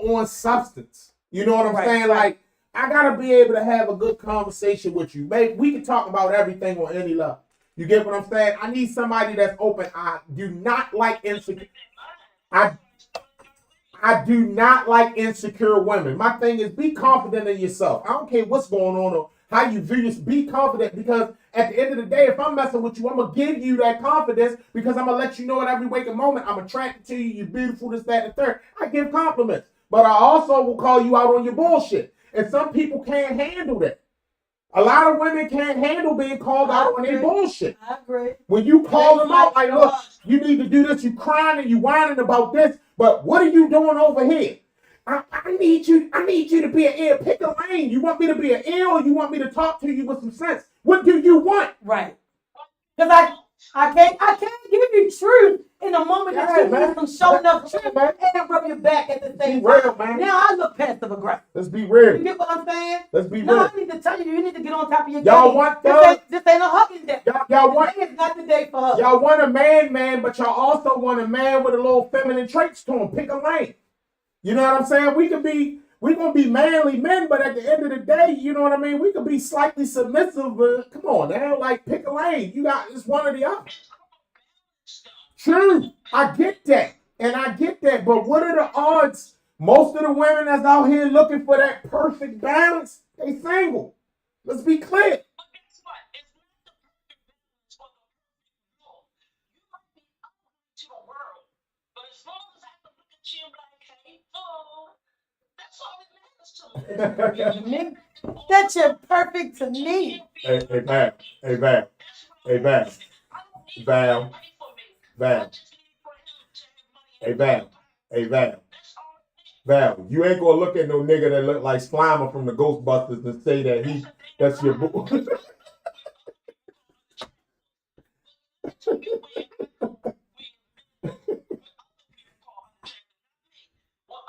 on substance. You know what I'm Right, saying? right. Like, I gotta be able to have a good conversation with you. Babe, we can talk about everything on any level. You get what I'm saying? I need somebody that's open. I do not like insecure. I do not like insecure women. My thing is be confident in yourself. I don't care what's going on or how you view this. Be confident because at the end of the day, if I'm messing with you, I'm going to give you that confidence because I'm going to let you know at every waking moment I'm attracted to you. You're beautiful, this, that, and the third. I give compliments. But I also will call you out on your bullshit. And some people can't handle that. A lot of women can't handle being called out on their bullshit. I agree. When you call them out, like, look, you need to do this, you crying and you whining about this, but what are you doing over here? I need you to be an ear. Pick a lane. You want me to be an ear or you want me to talk to you with some sense? What do you want? Right. Because I can't give you truth in a moment that you need some showing up truth and rub your back at the same time. Man. Now I look passive aggressive. Let's be real. You get what I'm saying? Let's be No, real. I need to tell you, you need to get on top of your Y'all game. want this ain't no hugging day. Y'all want Today is not the day for hugging. y'all want a man, but y'all also want a man with a little feminine traits to him. Pick a lane. You know what I'm saying? We're gonna be manly men, but at the end of the day, you know what I mean? We could be slightly submissive, but come on now, like pick a lane. You got it's one or the other. True. I get that. But what are the odds? Most of the women that's out here looking for that perfect balance, they single. Let's be clear. But guess what? It's not the perfect balance for the perfect rule. You might be ugly to the world, but as long as I can look at you and be like, hey, fool, that's all that matters to me. That's your perfect to me. Hey, Val. Hey, Val, you ain't gonna look at no nigga that look like Slimer from the Ghostbusters and say that that's your boo. What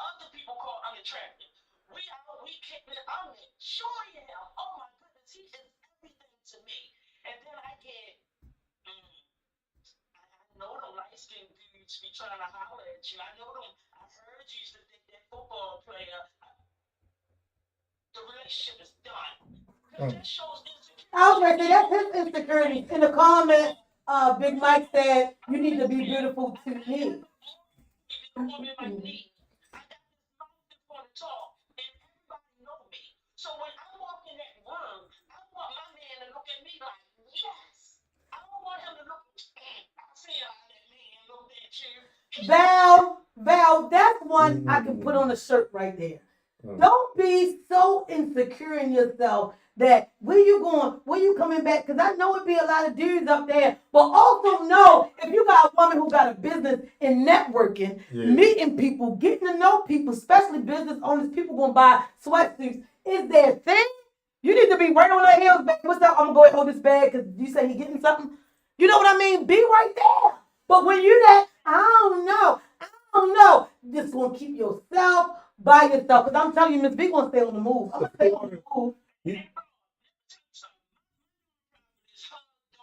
other people call unattractive. We kicking it. I'm in. Sure, yeah. Oh my goodness, he is everything to me. And then I get, I know them light skinned dudes be trying to holler at you. I know them. I heard you used to think that football player. The relationship is done. That shows insecurity. I was right there. That's his insecurity. In the comment, Big Mike said, you need to be beautiful to me. I got this mouth that's gonna talk, and everybody know me. So when I walk in that room, I want my man to look at me like, yes. I don't want him to look. I see how that man looked at you. Val, that's one I can put on a shirt right there. Don't be so insecure in yourself that where you going, where you coming back, because I know it be a lot of dudes up there, but also know if you got a woman who got a business in networking, meeting people, getting to know people, especially business owners, people gonna buy sweatsuits, is their thing. You need to be right on their heels, baby. What's up? I'm gonna go ahead and hold this bag because you say he getting something. You know what I mean? Be right there. But when you that, I don't know. Just gonna keep yourself by yourself. Because I'm telling you, Miss B gonna stay on the move. I'm gonna stay on the move. Don't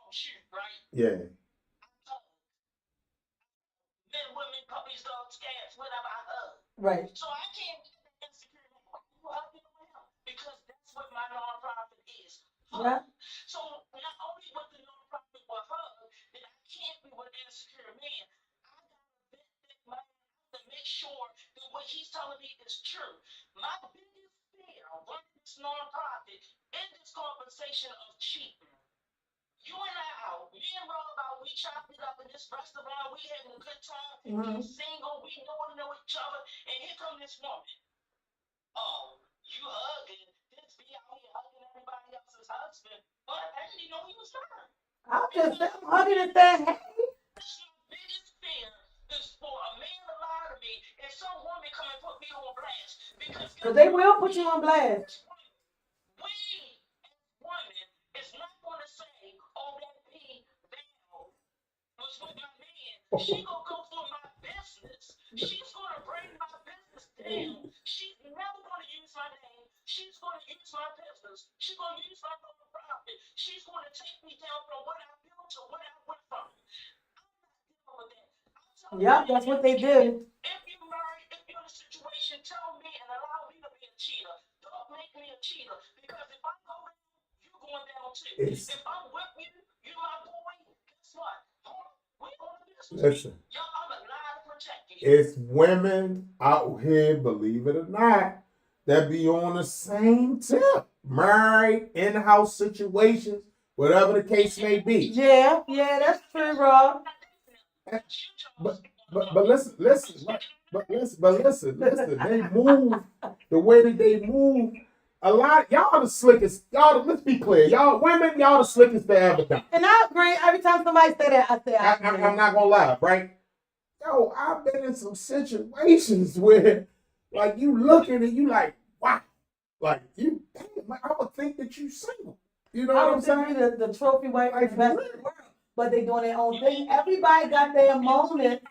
shoot, right? Yeah. Men, women, puppies, dogs, cats, whatever I hug. Right. So I can't get insecure. Why you hugging around? Because that's what my nonprofit is. Yeah. So not only with the nonprofit will hug, that I can't be with insecure men. I gotta vet that man to make sure that what he's telling me is true. My biggest fear running this nonprofit is this conversation of cheating. You and I out, me and Rob out, we chopped it up in this restaurant, we having a good time, he's single, we know each other, and here come this woman. Oh, you hugging, this be out here hugging everybody else's husband, but I didn't even know he was mine. I'm hugging and saying, hey. That's my biggest fear is for a man to lie to me and some women come and put me on blast because Because they will put you on blast. we as women is not going to say, oh, that P Val was with my man. She gonna go for my business. She's gonna bring my business down. She's never gonna use my name. She's gonna use my business. She's gonna use my profit. She's gonna take me down from what I built to what I went from. I'm not dealing with that. I'm telling Yep, you, that's what they did. if you're married, if you're in a situation, tell me and allow me to be a cheater. Don't make me a cheater because if I go down, you're going down too. It's, If I'm with you, you're my boy. Guess what? We on the business. listen, Yo, I'm a lie to protect you. it's women out here, believe it or not, that be on the same tip. Married, in-house situations, whatever the case may be. Yeah, that's true, Rob. But listen, listen. They move the way that they move. A lot, y'all the slickest. Y'all, let's be clear. Y'all women, y'all the slickest to ever done. And I agree. Every time somebody say that, I say I agree. I'm not gonna lie, right? Yo, I've been in some situations where, like, you looking and you like, wow, like you. Damn, I would think that you single. You know I what I'm would think saying? the trophy wife Like, is the best for in the world, but they doing their own thing. Everybody got their moment.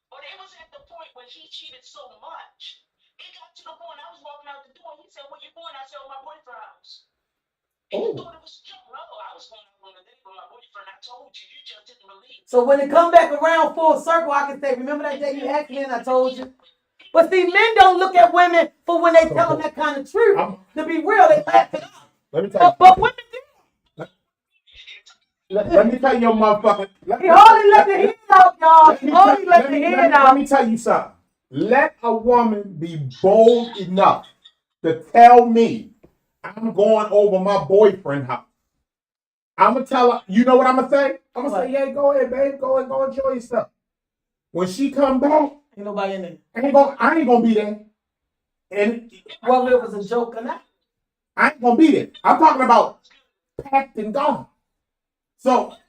But it was at the point when he cheated so much. It got to the point I was walking out the door and he said, where you going? I said, oh, my boyfriend's house. And he thought it was a joke. No, I was going out on a date with my boyfriend. I told you, you just didn't believe. So when it come back around full circle, I can say, remember that day you asked me and I told you? But see, men don't look at women for when they tell them that kind of truth. To be real, they laugh it off. Let me tell you. But women do. Let me tell you, motherfucker. He hardly let the head out, y'all. He hardly let the head Let out. me tell you something. Let a woman be bold enough to tell me I'm going over my boyfriend's house. I'm gonna tell her. You know what I'm gonna say? I'm gonna say, yeah, go ahead, babe. Go enjoy yourself. When she come back, Ain't nobody in there. I ain't gonna be there. And Whether it was a joke or not. I ain't gonna be there. I'm talking about packed and gone. So. People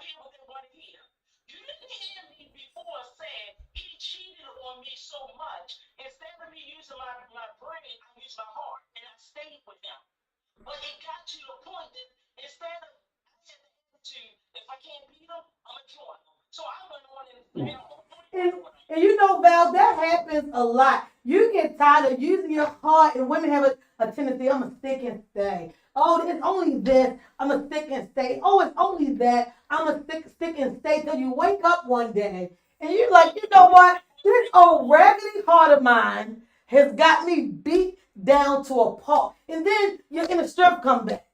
hear what they want to hear. You didn't hear me before saying he cheated on me so much. Instead of me using my brain, I used my heart and I stayed with him. But it got to the point that instead of I had the attitude, if I can't beat him, I'm gonna join him. So I went on And you know, Val, that happens a lot. You get tired of using your heart, and women have a tendency, I'm going to stick and stay. Oh, it's only this, I'm going to stick and stay. Oh, it's only that, I'm going to stick and stay till you wake up one day. And you're like, you know what? This old raggedy heart of mine has got me beat down to a pulp. And then your inner strength comes back.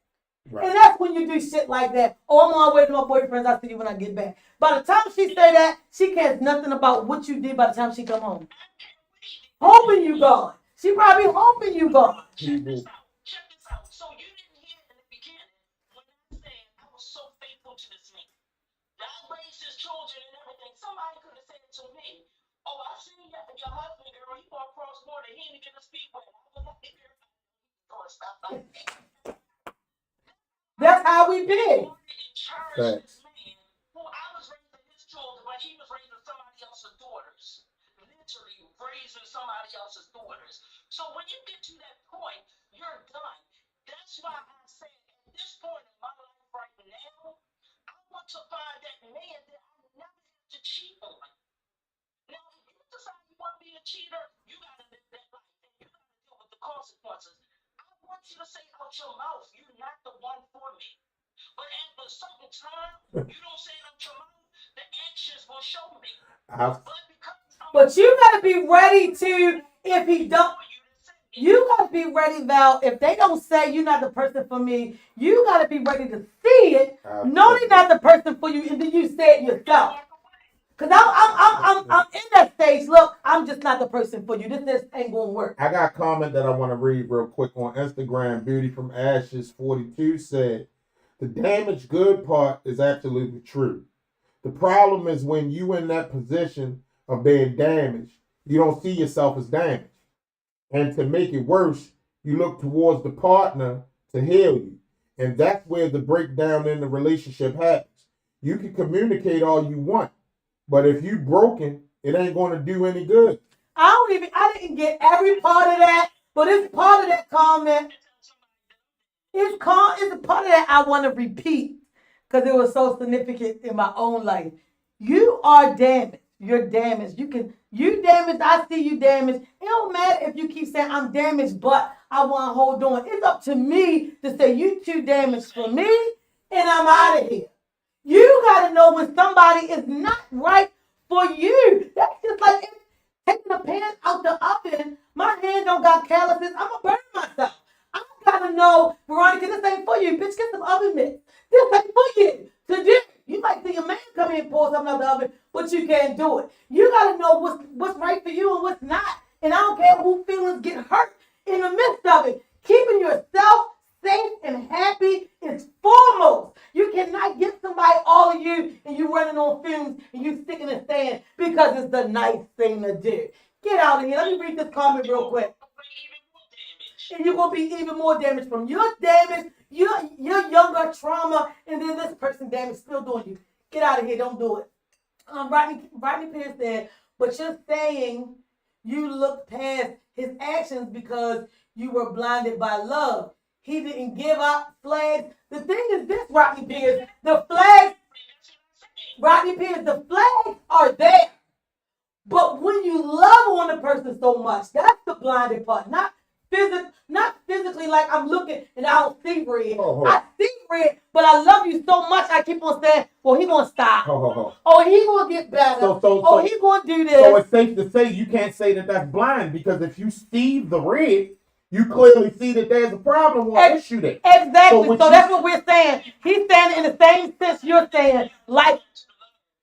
Right. And that's when you do shit like that. Oh, I'm on my way to my boyfriend's. I'll see you when I get back. By the time she say that, she cares nothing about what you did by the time she come home. Hoping you gone. She probably hoping you gone. Check this out. So you didn't hear in the beginning when I said I was so faithful to this man. I raised his children and everything. Somebody could have said to me, oh, I seen your husband, girl. He walked cross border. He didn't get a speedway. I was like, girl, stop like that. That's how we did. Thanks. Well, I was raising his children, but he was raising somebody else's daughters. Literally raising somebody else's daughters. So when you get to that point, you're done. That's why I say at this point in my life right now, I want to find that man that I never had to cheat on. Now, if you decide you want to be a cheater, you got to live that life and you got to deal with the consequences. I want you to say out your mouth, you're not the one for me. But at a certain time, you don't say it out your mouth, the actions will show me. But you gotta be ready to, if he don't, you gotta be ready, Val. If they don't say you're not the person for me, you gotta be ready to see it. Know they're not the person for you, and then you say it yourself. Cause I'm in that stage. Look, I'm just not the person for you. This ain't gonna work. I got a comment that I want to read real quick on Instagram. Beauty from Ashes 42 said, the damaged good part is absolutely true. The problem is when you in that position of being damaged, you don't see yourself as damaged. And to make it worse, you look towards the partner to heal you. And that's where the breakdown in the relationship happens. You can communicate all you want, but if you broken, it ain't going to do any good. I didn't get every part of that, but it's part of that comment. It's a part of that I want to repeat because it was so significant in my own life. You are damaged. You're damaged. You damaged. I see you damaged. It don't matter if you keep saying I'm damaged, but I want to hold on. It's up to me to say you too damaged for me, and I'm out of here. You gotta know when somebody is not right for you. That's just like taking the pan out the oven. My hand don't got calluses. I'ma burn myself. I gotta know, Veronica, this ain't for you. Bitch, get some oven mitts. This ain't for you to do. You might see a man come in and pour something out the oven, but you can't do it. You gotta know what's right for you and what's not. And I don't care who feelings get hurt in the midst of it. Keeping yourself safe and happy is foremost. You cannot give somebody all of you and you running on fumes and you sticking and staying because it's the nice thing to do. Get out of here. Let me read this comment real quick. And you're gonna be even more damaged from your damage, your younger trauma, and then this person damage still doing you. Get out of here. Don't do it. Rodney Pierce said, but you're saying you looked past his actions because you were blinded by love. He didn't give up flags. The thing is this, Rodney Pierce, the flags are there. But when you love on a person so much, that's the blinded part. Not physically like I'm looking and I don't see red. I see red, but I love you so much I keep on saying, well, he gonna stop. Oh, he gonna get better. He gonna do this. So it's safe to say you can't say that that's blind because if you see the red, you clearly see that there's a problem or an issue there. Exactly. So that's what we're saying. He's saying in the same sense you're saying, like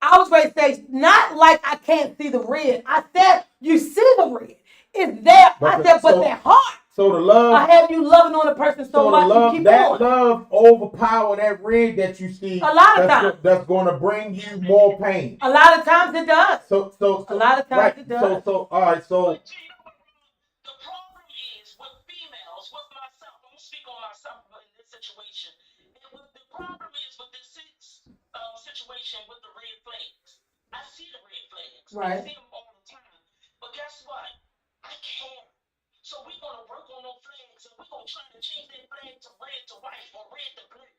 I was ready to say, not like I can't see the red. I said you see the red. It's there. But that heart. So the love. I have you loving on a person so much. Love, you keep that on. love overpower that red that you see. A lot of times. That's going to bring you more pain. A lot of times it does. So a lot of times it does. So all right. So. The problem is with females, with myself. I'm gonna speak on myself in this situation. And the problem is with this situation with the red flags. I see the red flags. Right. I see them all the time. But guess what? I can't. So we're gonna work on those flags, and we're gonna try to change that flag to red to white or red to blue.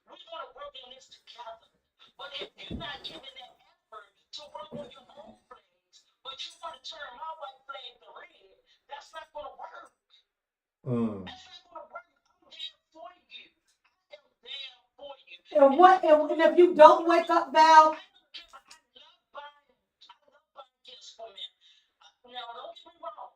We're gonna work on this together. But if you're not giving that effort to work on your own flags, but you want to turn my white flag to red, that's not gonna work. That's not gonna work. I'm there for you. I am there for you. And if you don't wake up, Val. I love buying gifts for men. Now, don't get me wrong.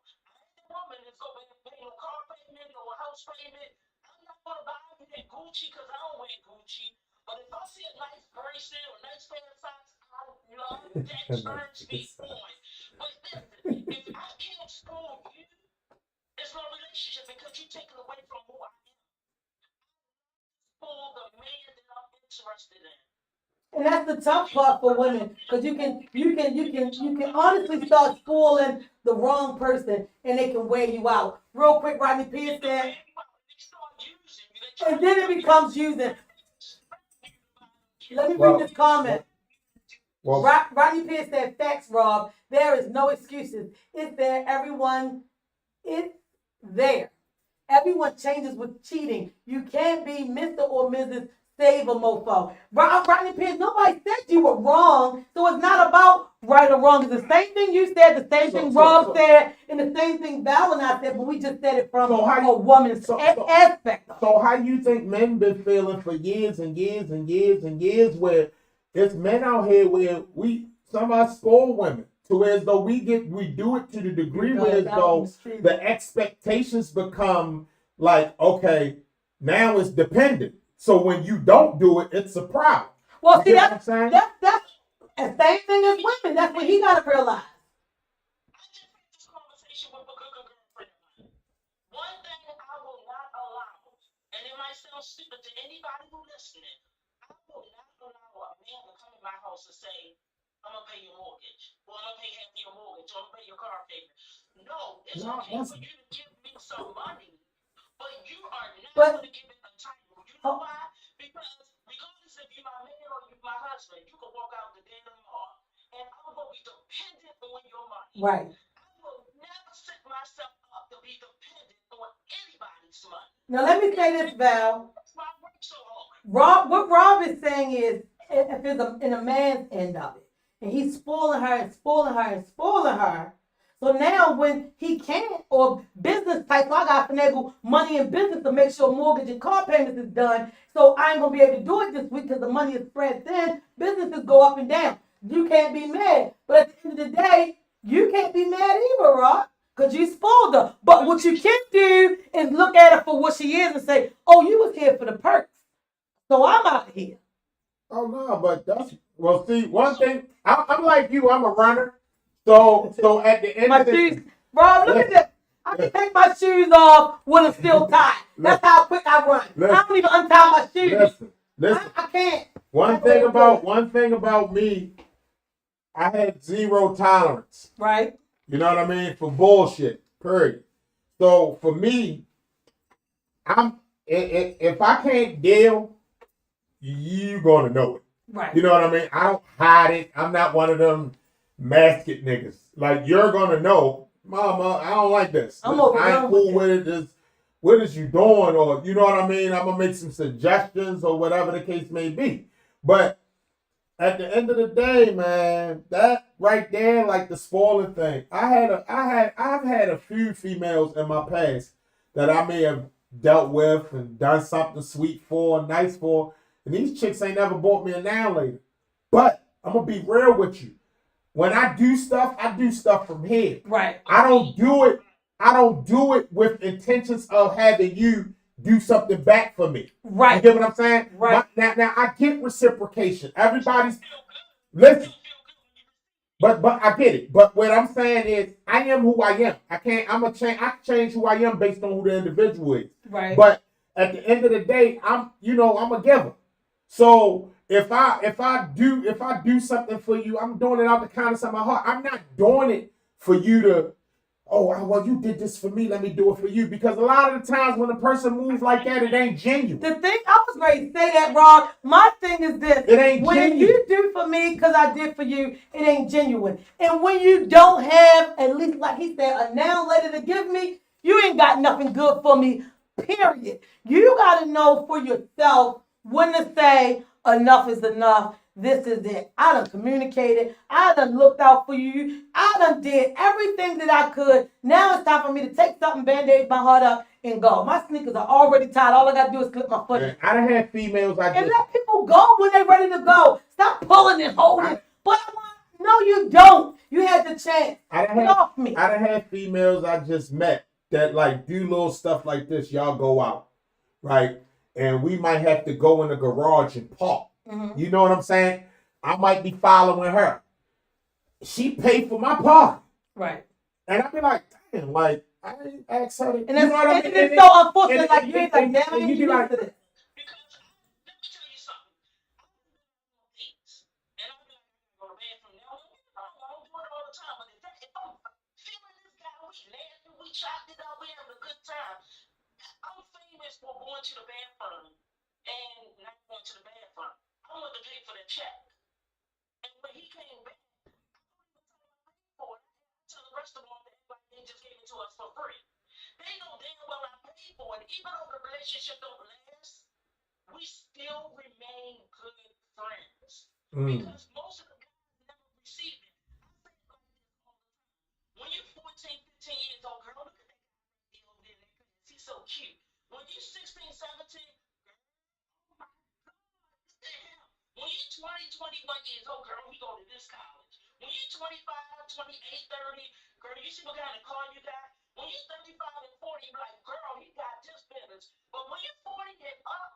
Woman is going to pay a car payment or a house payment. I'm not going to buy you that Gucci because I don't wear Gucci. But if I see a nice bracelet or a nice pair of socks, that turns me on. But listen, if I can't spoil you, it's no relationship because you're taking away from who I am. For the man that I'm interested in. And that's the tough part for women, because you can honestly start spoiling the wrong person, and they can wear you out. Real quick, Rodney Pierce said, and then it becomes using. Let me read this comment. Rodney Pierce said, "Facts, Rob. There is no excuses. It's there. It's there. Everyone changes with cheating. You can't be Mr. or Mrs. Save a mofo." Rodney Pierce, nobody said you were wrong. So it's not about right or wrong. It's the same thing you said, the same thing Rob said, and the same thing Val and I said, but we just said it from a woman's aspect. So how do you think men been feeling for years and years and years and years where there's men out here where some of us spoil women to where as though we do it to the degree where as though the expectations become like, okay, now it's dependent. So when you don't do it, it's a problem. Well, see, that's the same thing as women. That's what he got to realize. I just had this conversation with a good girlfriend of mine. One thing I will not allow, and it might sound stupid to anybody who's listening, I will not allow a man to come in my house and say, I'm going to pay your mortgage, or I'm going to pay half your mortgage, or I'm going to pay your car payment. No, it's okay for you to give me some money, but you are not But- going to give it a title. You know Oh. why? Because regardless if you're my man or you're my husband, you can walk out the damn mall, and I'm going to be dependent on your money. Right. I will never set myself up to be dependent on anybody's money. Now let me say this, Val. That's why I work so hard. What Rob is saying is, if it's in a man's end of it, and he's spoiling her and spoiling her and spoiling her, so now when he can't, or business type, so I got to finagle money in business to make sure mortgage and car payments is done, so I ain't gonna be able to do it this week because the money is spread thin. Businesses go up and down. You can't be mad, but at the end of the day, you can't be mad either, Rob. Because you spoiled her. But what you can do is look at her for what she is and say, oh, you was here for the perks. So I'm out of here. Oh no, but that's well. See, one thing I'm like you. I'm a runner. So at the end My of the shoes, Rob, look at this. I can take my shoes off with a steel tie. That's how quick I run. I don't even untie my shoes. listen. I can't. One thing about me, I had zero tolerance. Right? You know what I mean? For bullshit. Period. So for me, if I can't deal, you gonna know it. Right. You know what I mean? I don't hide it. I'm not one of them mask it niggas. Like you're gonna know, mama, I don't like this. I'm I overwhelmed ain't cool with with it. What is you doing? Or you know what I mean? I'm gonna make some suggestions or whatever the case may be. But at the end of the day, man, that right there, like the spoiling thing. I've had a few females in my past that I may have dealt with and done something sweet for, nice for, and these chicks ain't never bought me a now later. But I'm gonna be real with you. When I do stuff from here. Right. I don't do it with intentions of having you do something back for me. You Right. get what I'm saying? Right. Now I get reciprocation. Everybody's listen, but I get it. But what I'm saying is, I am who I am. I can change who I am based on who the individual is. Right. But at the end of the day, I'm a giver. So if I do something for you, I'm doing it out the kindness of my heart. I'm not doing it for you to, oh, well, you did this for me, let me do it for you. Because a lot of the times when a person moves like that, it ain't genuine. The thing, I was ready to say that, Rob. My thing is this. It ain't when genuine. you do for me because I did for you, it ain't genuine. And when you don't have, at least like he said, a now later to give me, you ain't got nothing good for me, period. You got to know for yourself when to say enough is enough. This is it. I done communicated. I done looked out for you. I done did everything that I could. Now it's time for me to take something, band-aid my heart up, and go. My sneakers are already tied. All I got to do is clip my foot in. Man, I done had females And let people go when they're ready to go. Stop pulling and holding. But no, you don't. You had the chance. Get off me. I done had females I just met that like do little stuff like this. Y'all go out, right? And we might have to go in the garage and park. Mm-hmm. You know what I'm saying? I might be following her. She paid for my parking. Right. And I be like, damn, like, I didn't ask her to. And it's so unfortunate. Like, you ain't like, damn, and you be like, used to this. Because let me tell you something. And I'm not going to ban from now. I don't do it all the time. But if I'm feeling this guy, we laughing, we chopped it up, we having a good time. I'm famous for going to the bathroom and not going to the bathroom. I want to pay for the check. And when he came back, I don't even tell him I paid for it. I tell the rest of them that they just gave it to us for free. They know damn well I paid for it. Even though the relationship don't last, we still remain good friends. Because most of the guys never receive it. I say it like this all the time. When you're 14, 15 years old, girl, look at that guy over there in that class. He's so cute. When you're 16, 17, girl, oh my God, look at him. When you're 20, 21 years old, girl, he go to this college. When you're 25, 28, 30, girl, you see what kind of car you got? When you're 35 and 40, you're like, girl, he got this business. But when you're 40 and up,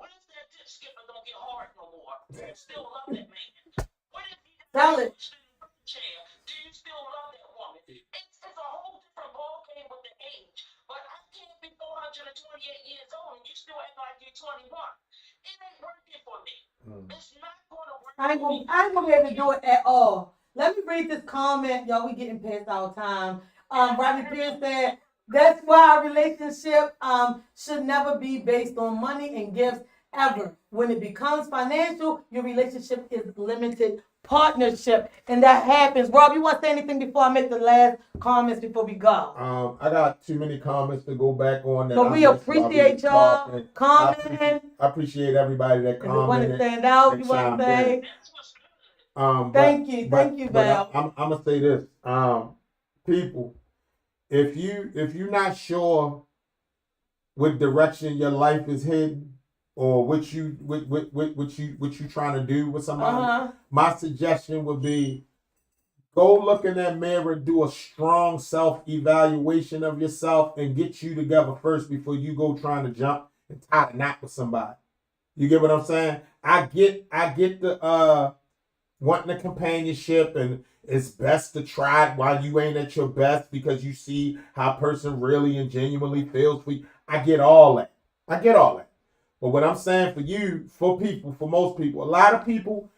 what if that dip skipper don't get hard no more? Do you still love that man? What if he Tell it. chair? Do you still love that woman? It's a whole different ball game with the age. But I can't be 428 years old and you still act like you're 21. It ain't working for me. It's not gonna work. I ain't gonna be able to do it at all. Let me read this comment. Y'all, we getting past our time. Rodney Pierce said, That's why our relationship should never be based on money and gifts ever. When it becomes financial, your relationship is limited partnership, and that happens. Rob, you want to say anything before I make the last comments before we go? I got too many comments to go back on that. But we appreciate y'all commenting. I appreciate everybody that If you want to commented. stand out, and you want chimed to in. say. That's what's good. Thank you, Val. I'm gonna say this, people, if you're not sure what direction your life is heading or what you trying to do with somebody, my suggestion would be go look in that mirror, do a strong self-evaluation of yourself, and get you together first before you go trying to jump and tie a knot with somebody. You get what I'm saying? I get the wanting a companionship, and it's best to try it while you ain't at your best because you see how a person really and genuinely feels for you. I get all that. But what I'm saying for you, for people, for most people, a lot of people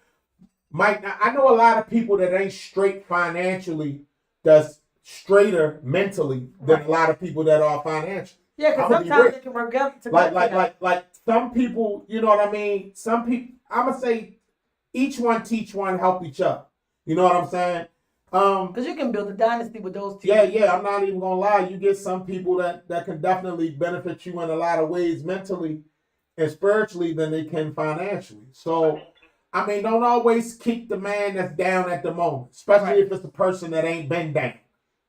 might not. I know a lot of people that ain't straight financially, that's straighter mentally than a lot of people that are financially. Yeah, because sometimes it can work out together. Like some people, you know what I mean? Some people, I'm going to say, each one teach one, help each other. You know what I'm saying? Because you can build a dynasty with those two. Yeah. I'm not even gonna lie. You get some people that can definitely benefit you in a lot of ways, mentally and spiritually, than they can financially. So, I mean, don't always keep the man that's down at the moment, especially if it's a person that ain't been down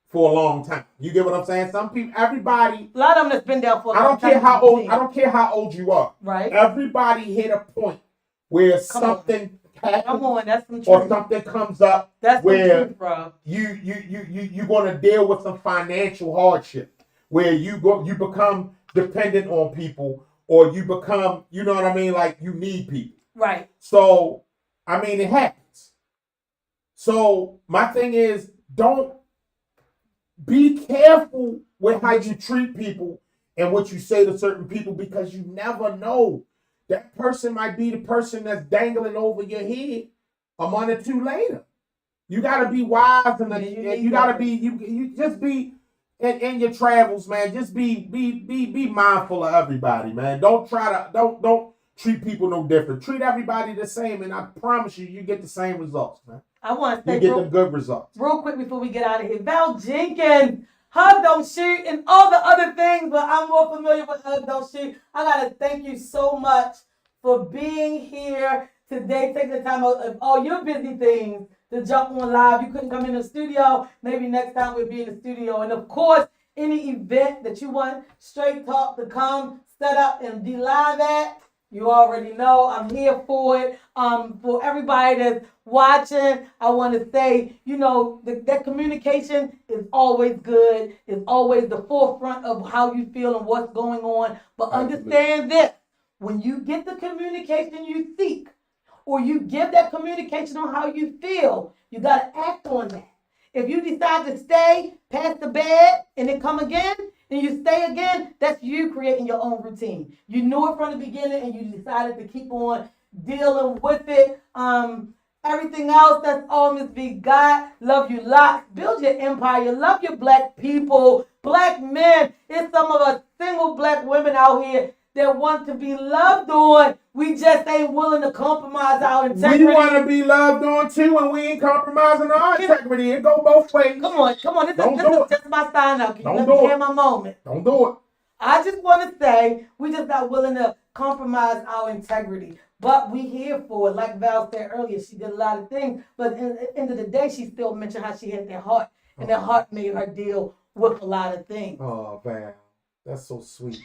for a long time. You get what I'm saying? Some people, everybody. A lot of them that's been down for a I long don't time. I don't care how old you are. Right. Everybody hit a point where something Come on, that's some truth. or something comes up that's where truth, bro. you're gonna deal with some financial hardship where you become dependent on people, or you become, you know what I mean, like you need people. Right. So I mean, it happens. So my thing is, don't be careful with how you treat people and what you say to certain people, because you never know. That person might be the person that's dangling over your head a month or two later. You gotta be wise, and you gotta be you just be in your travels, man. Just be mindful of everybody, man. Don't treat people no different. Treat everybody the same, and I promise you get the same results, man. I want to say you get the good results. Real quick before we get out of here, Val Jenkins. Hug, don't shoot, and all the other things, but I'm more familiar with hug, don't shoot. I gotta thank you so much for being here today, taking the time out of all your busy things to jump on live. You couldn't come in the studio. Maybe next time we'll be in the studio. And of course, any event that you want Straight Talk to come set up and be live at, you already know I'm here for it. For everybody that's watching, I want to say, you know, that communication is always good. It's always the forefront of how you feel and what's going on. But understand this: when you get the communication you seek, or you give that communication on how you feel, you got to act on that. If you decide to stay past the bed and then come again, and you stay again, that's you creating your own routine. You knew it from the beginning and you decided to keep on dealing with it. Everything else, that's all Miss V got. Love you lots. Build your empire. Love your black people, black men. It's some of us single black women out here that want to be loved on. We just ain't willing to compromise our integrity. We want to be loved on too, and we ain't compromising our integrity. It go both ways. Come on. This is just my sign up. Can you let me hear my moment? Don't do it. I just want to say we just not willing to compromise our integrity. But we here for it. Like Val said earlier, she did a lot of things. But at the end of the day, she still mentioned how she had that heart. And that heart made her deal with a lot of things. Oh, man. That's so sweet.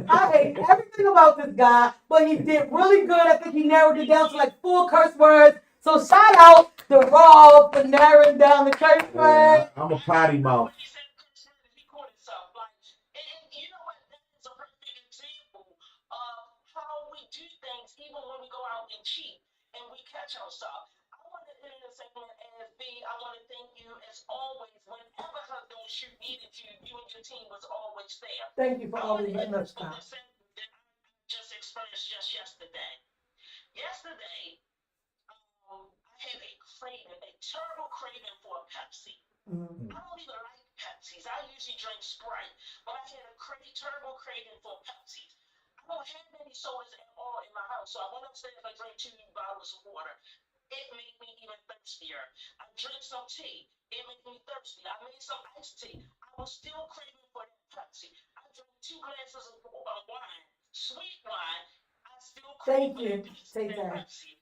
I hate everything about this guy, but he did really good. I think he narrowed it down to like 4 curse words. So shout out to Rob for narrowing down the curse words. I'm a potty mouth. When he said curse words, he caught himself. Like, and you know what? That is a perfect example of how we do things, even when we go out and cheat and we catch ourselves. I want to end the segment as B. I want to thank you as always. Whenever Hug Don't Shoot needed you and your team was always there. Thank you for always letting us know. Just experienced just yesterday. Yesterday, I had a terrible craving for a Pepsi. I don't even like Pepsis. I usually drink Sprite, but I had a terrible craving for Pepsis. I don't have any sodas at all in my house, so I went upstairs and I drank 2 bottles of water. It made me even thirstier. I drank some tea. It made me thirsty. I made some iced tea. I was still craving for that Pepsi. I drank 2 glasses of wine, sweet wine. I still Thank crave for you. Take that that. Pepsi.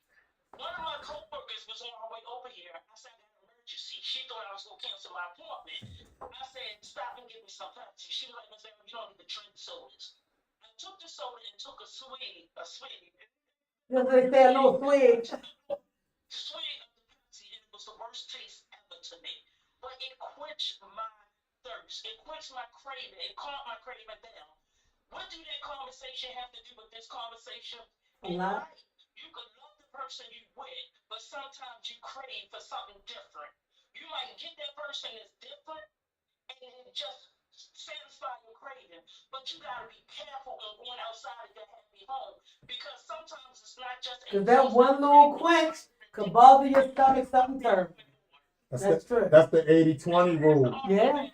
One of my coworkers was on her way over here. I said, I got an emergency. She thought I was going to cancel my appointment. I said, stop and give me some Pepsi. She was like, Miss Aaron, you don't even drink sodas. I took the soda and took a sweetie. Just they say a little swig. Sweet of the Pepsi, and it was the worst taste ever to me. But it quenched my thirst. It quenched my craving. It calmed my craving down. What do that conversation have to do with this conversation? A lot. Life, you could love the person you with, but sometimes you crave for something different. You might get that person that's different and it just satisfy your craving, but you gotta be careful when going outside of your happy home because sometimes it's not just Because that one little quench could bother your stomach something terrible. That's true. That's the 80-20 rule. Yeah.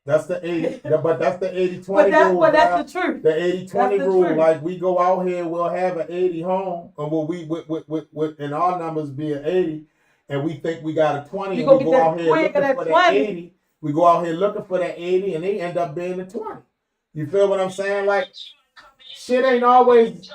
That's the 80, but that's the 80-20 rule. But that's the truth. The 80-20 the rule. truth. Like we go out here, we'll have an 80 home, and will we with and our numbers be an 80, and we think we got a 20, You and go we get go that out here twig looking of that for 20. that 80. We go out here looking for that 80, and they end up being a 20. You feel what I'm saying? Like shit ain't always.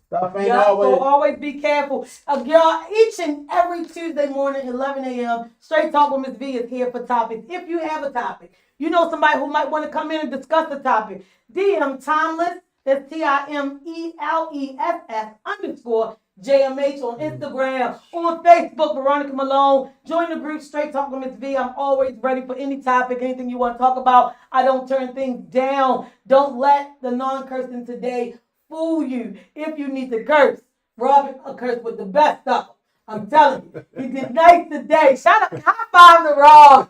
Stuff ain't Yeah, always. so always be careful. Y'all, each and every Tuesday morning, 11 a.m., Straight Talk with Ms. V is here for topics. If you have a topic, you know somebody who might want to come in and discuss the topic, DM Timeless, that's TIMELESS_JMH on Instagram, on Facebook, Veronica Malone. Join the group Straight Talk with Ms. V. I'm always ready for any topic, anything you want to talk about. I don't turn things down. Don't let the non-cursing today fool you. If you need to curse, Robin cursed with the best of them. I'm telling you, he did nice today. Shout out, high five to Rob.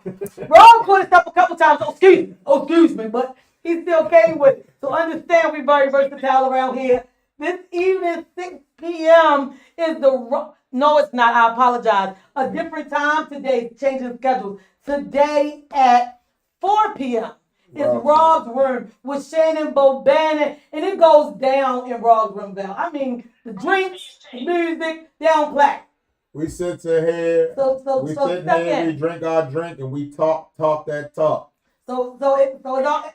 Rob put us up a couple times. Oh, excuse me, but he still came with it. So understand we're very versatile around here. This evening, 6 p.m. is no, it's not. I apologize. A different time today, changing schedules. Today at 4 p.m. It's Rob's Room with Shannon Bobannon, and it goes down in Rob's Room, Val. I mean, the drinks, the music, they don't play. We sit here, we drink our drink, and we talk that talk. So it's all. I want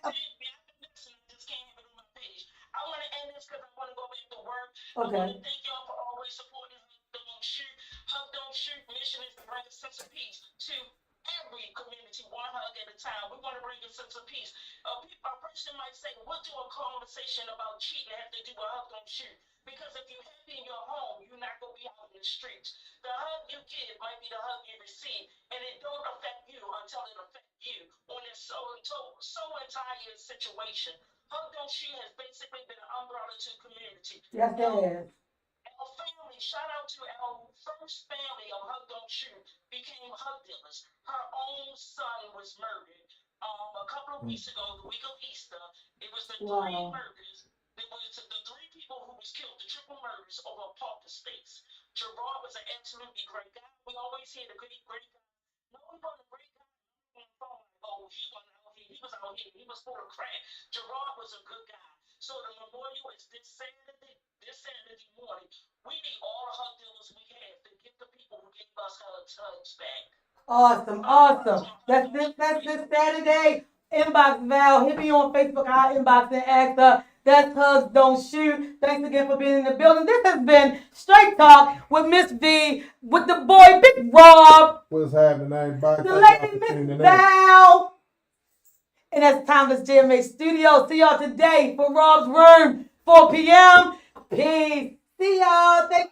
to end this because I want to go back to work. Okay. I want to thank y'all for always supporting Hug Don't Shoot. Hug Don't Shoot mission is to bring a sense of peace to every community, one hug at a time. We want to bring a sense of peace. A person might say, what do a conversation about cheating have to do with Hug Don't Shoot? Because if you're happy in your home, you're not going to be out in the streets. The hug you give might be the hug you receive, and it don't affect you until it affects you on this so entire situation. Hug Don't Shoot has basically been an umbrella to the community. Yes, it is. Our family, shout out to our first family of Hug Don't Shoot, became hug dealers. Her own son was murdered a couple of weeks ago, the week of Easter. It was the three murders. It was the three people who was killed, the triple murders over park estates. Gerard was an absolutely great guy. We always hear the great guy. No, he wasn't a great guy. Oh, he wasn't out here. He was out here. He was full of crap. Gerard was a good guy. So the memorial is this Saturday morning. We need all the hug dealers we have to give the people who gave us hugs back. Awesome. That's this Saturday. Inbox Val. Hit me on Facebook. I'll inbox and ask her. That's Hugs Don't Shoot. Thanks again for being in the building. This has been Straight Talk with Miss V, with the boy Big Rob. What's happening, everybody? The lady Miss Val. And that's Timeless JMH Studio. See y'all today for Rob's Room, 4 p.m. Peace. See y'all. Thank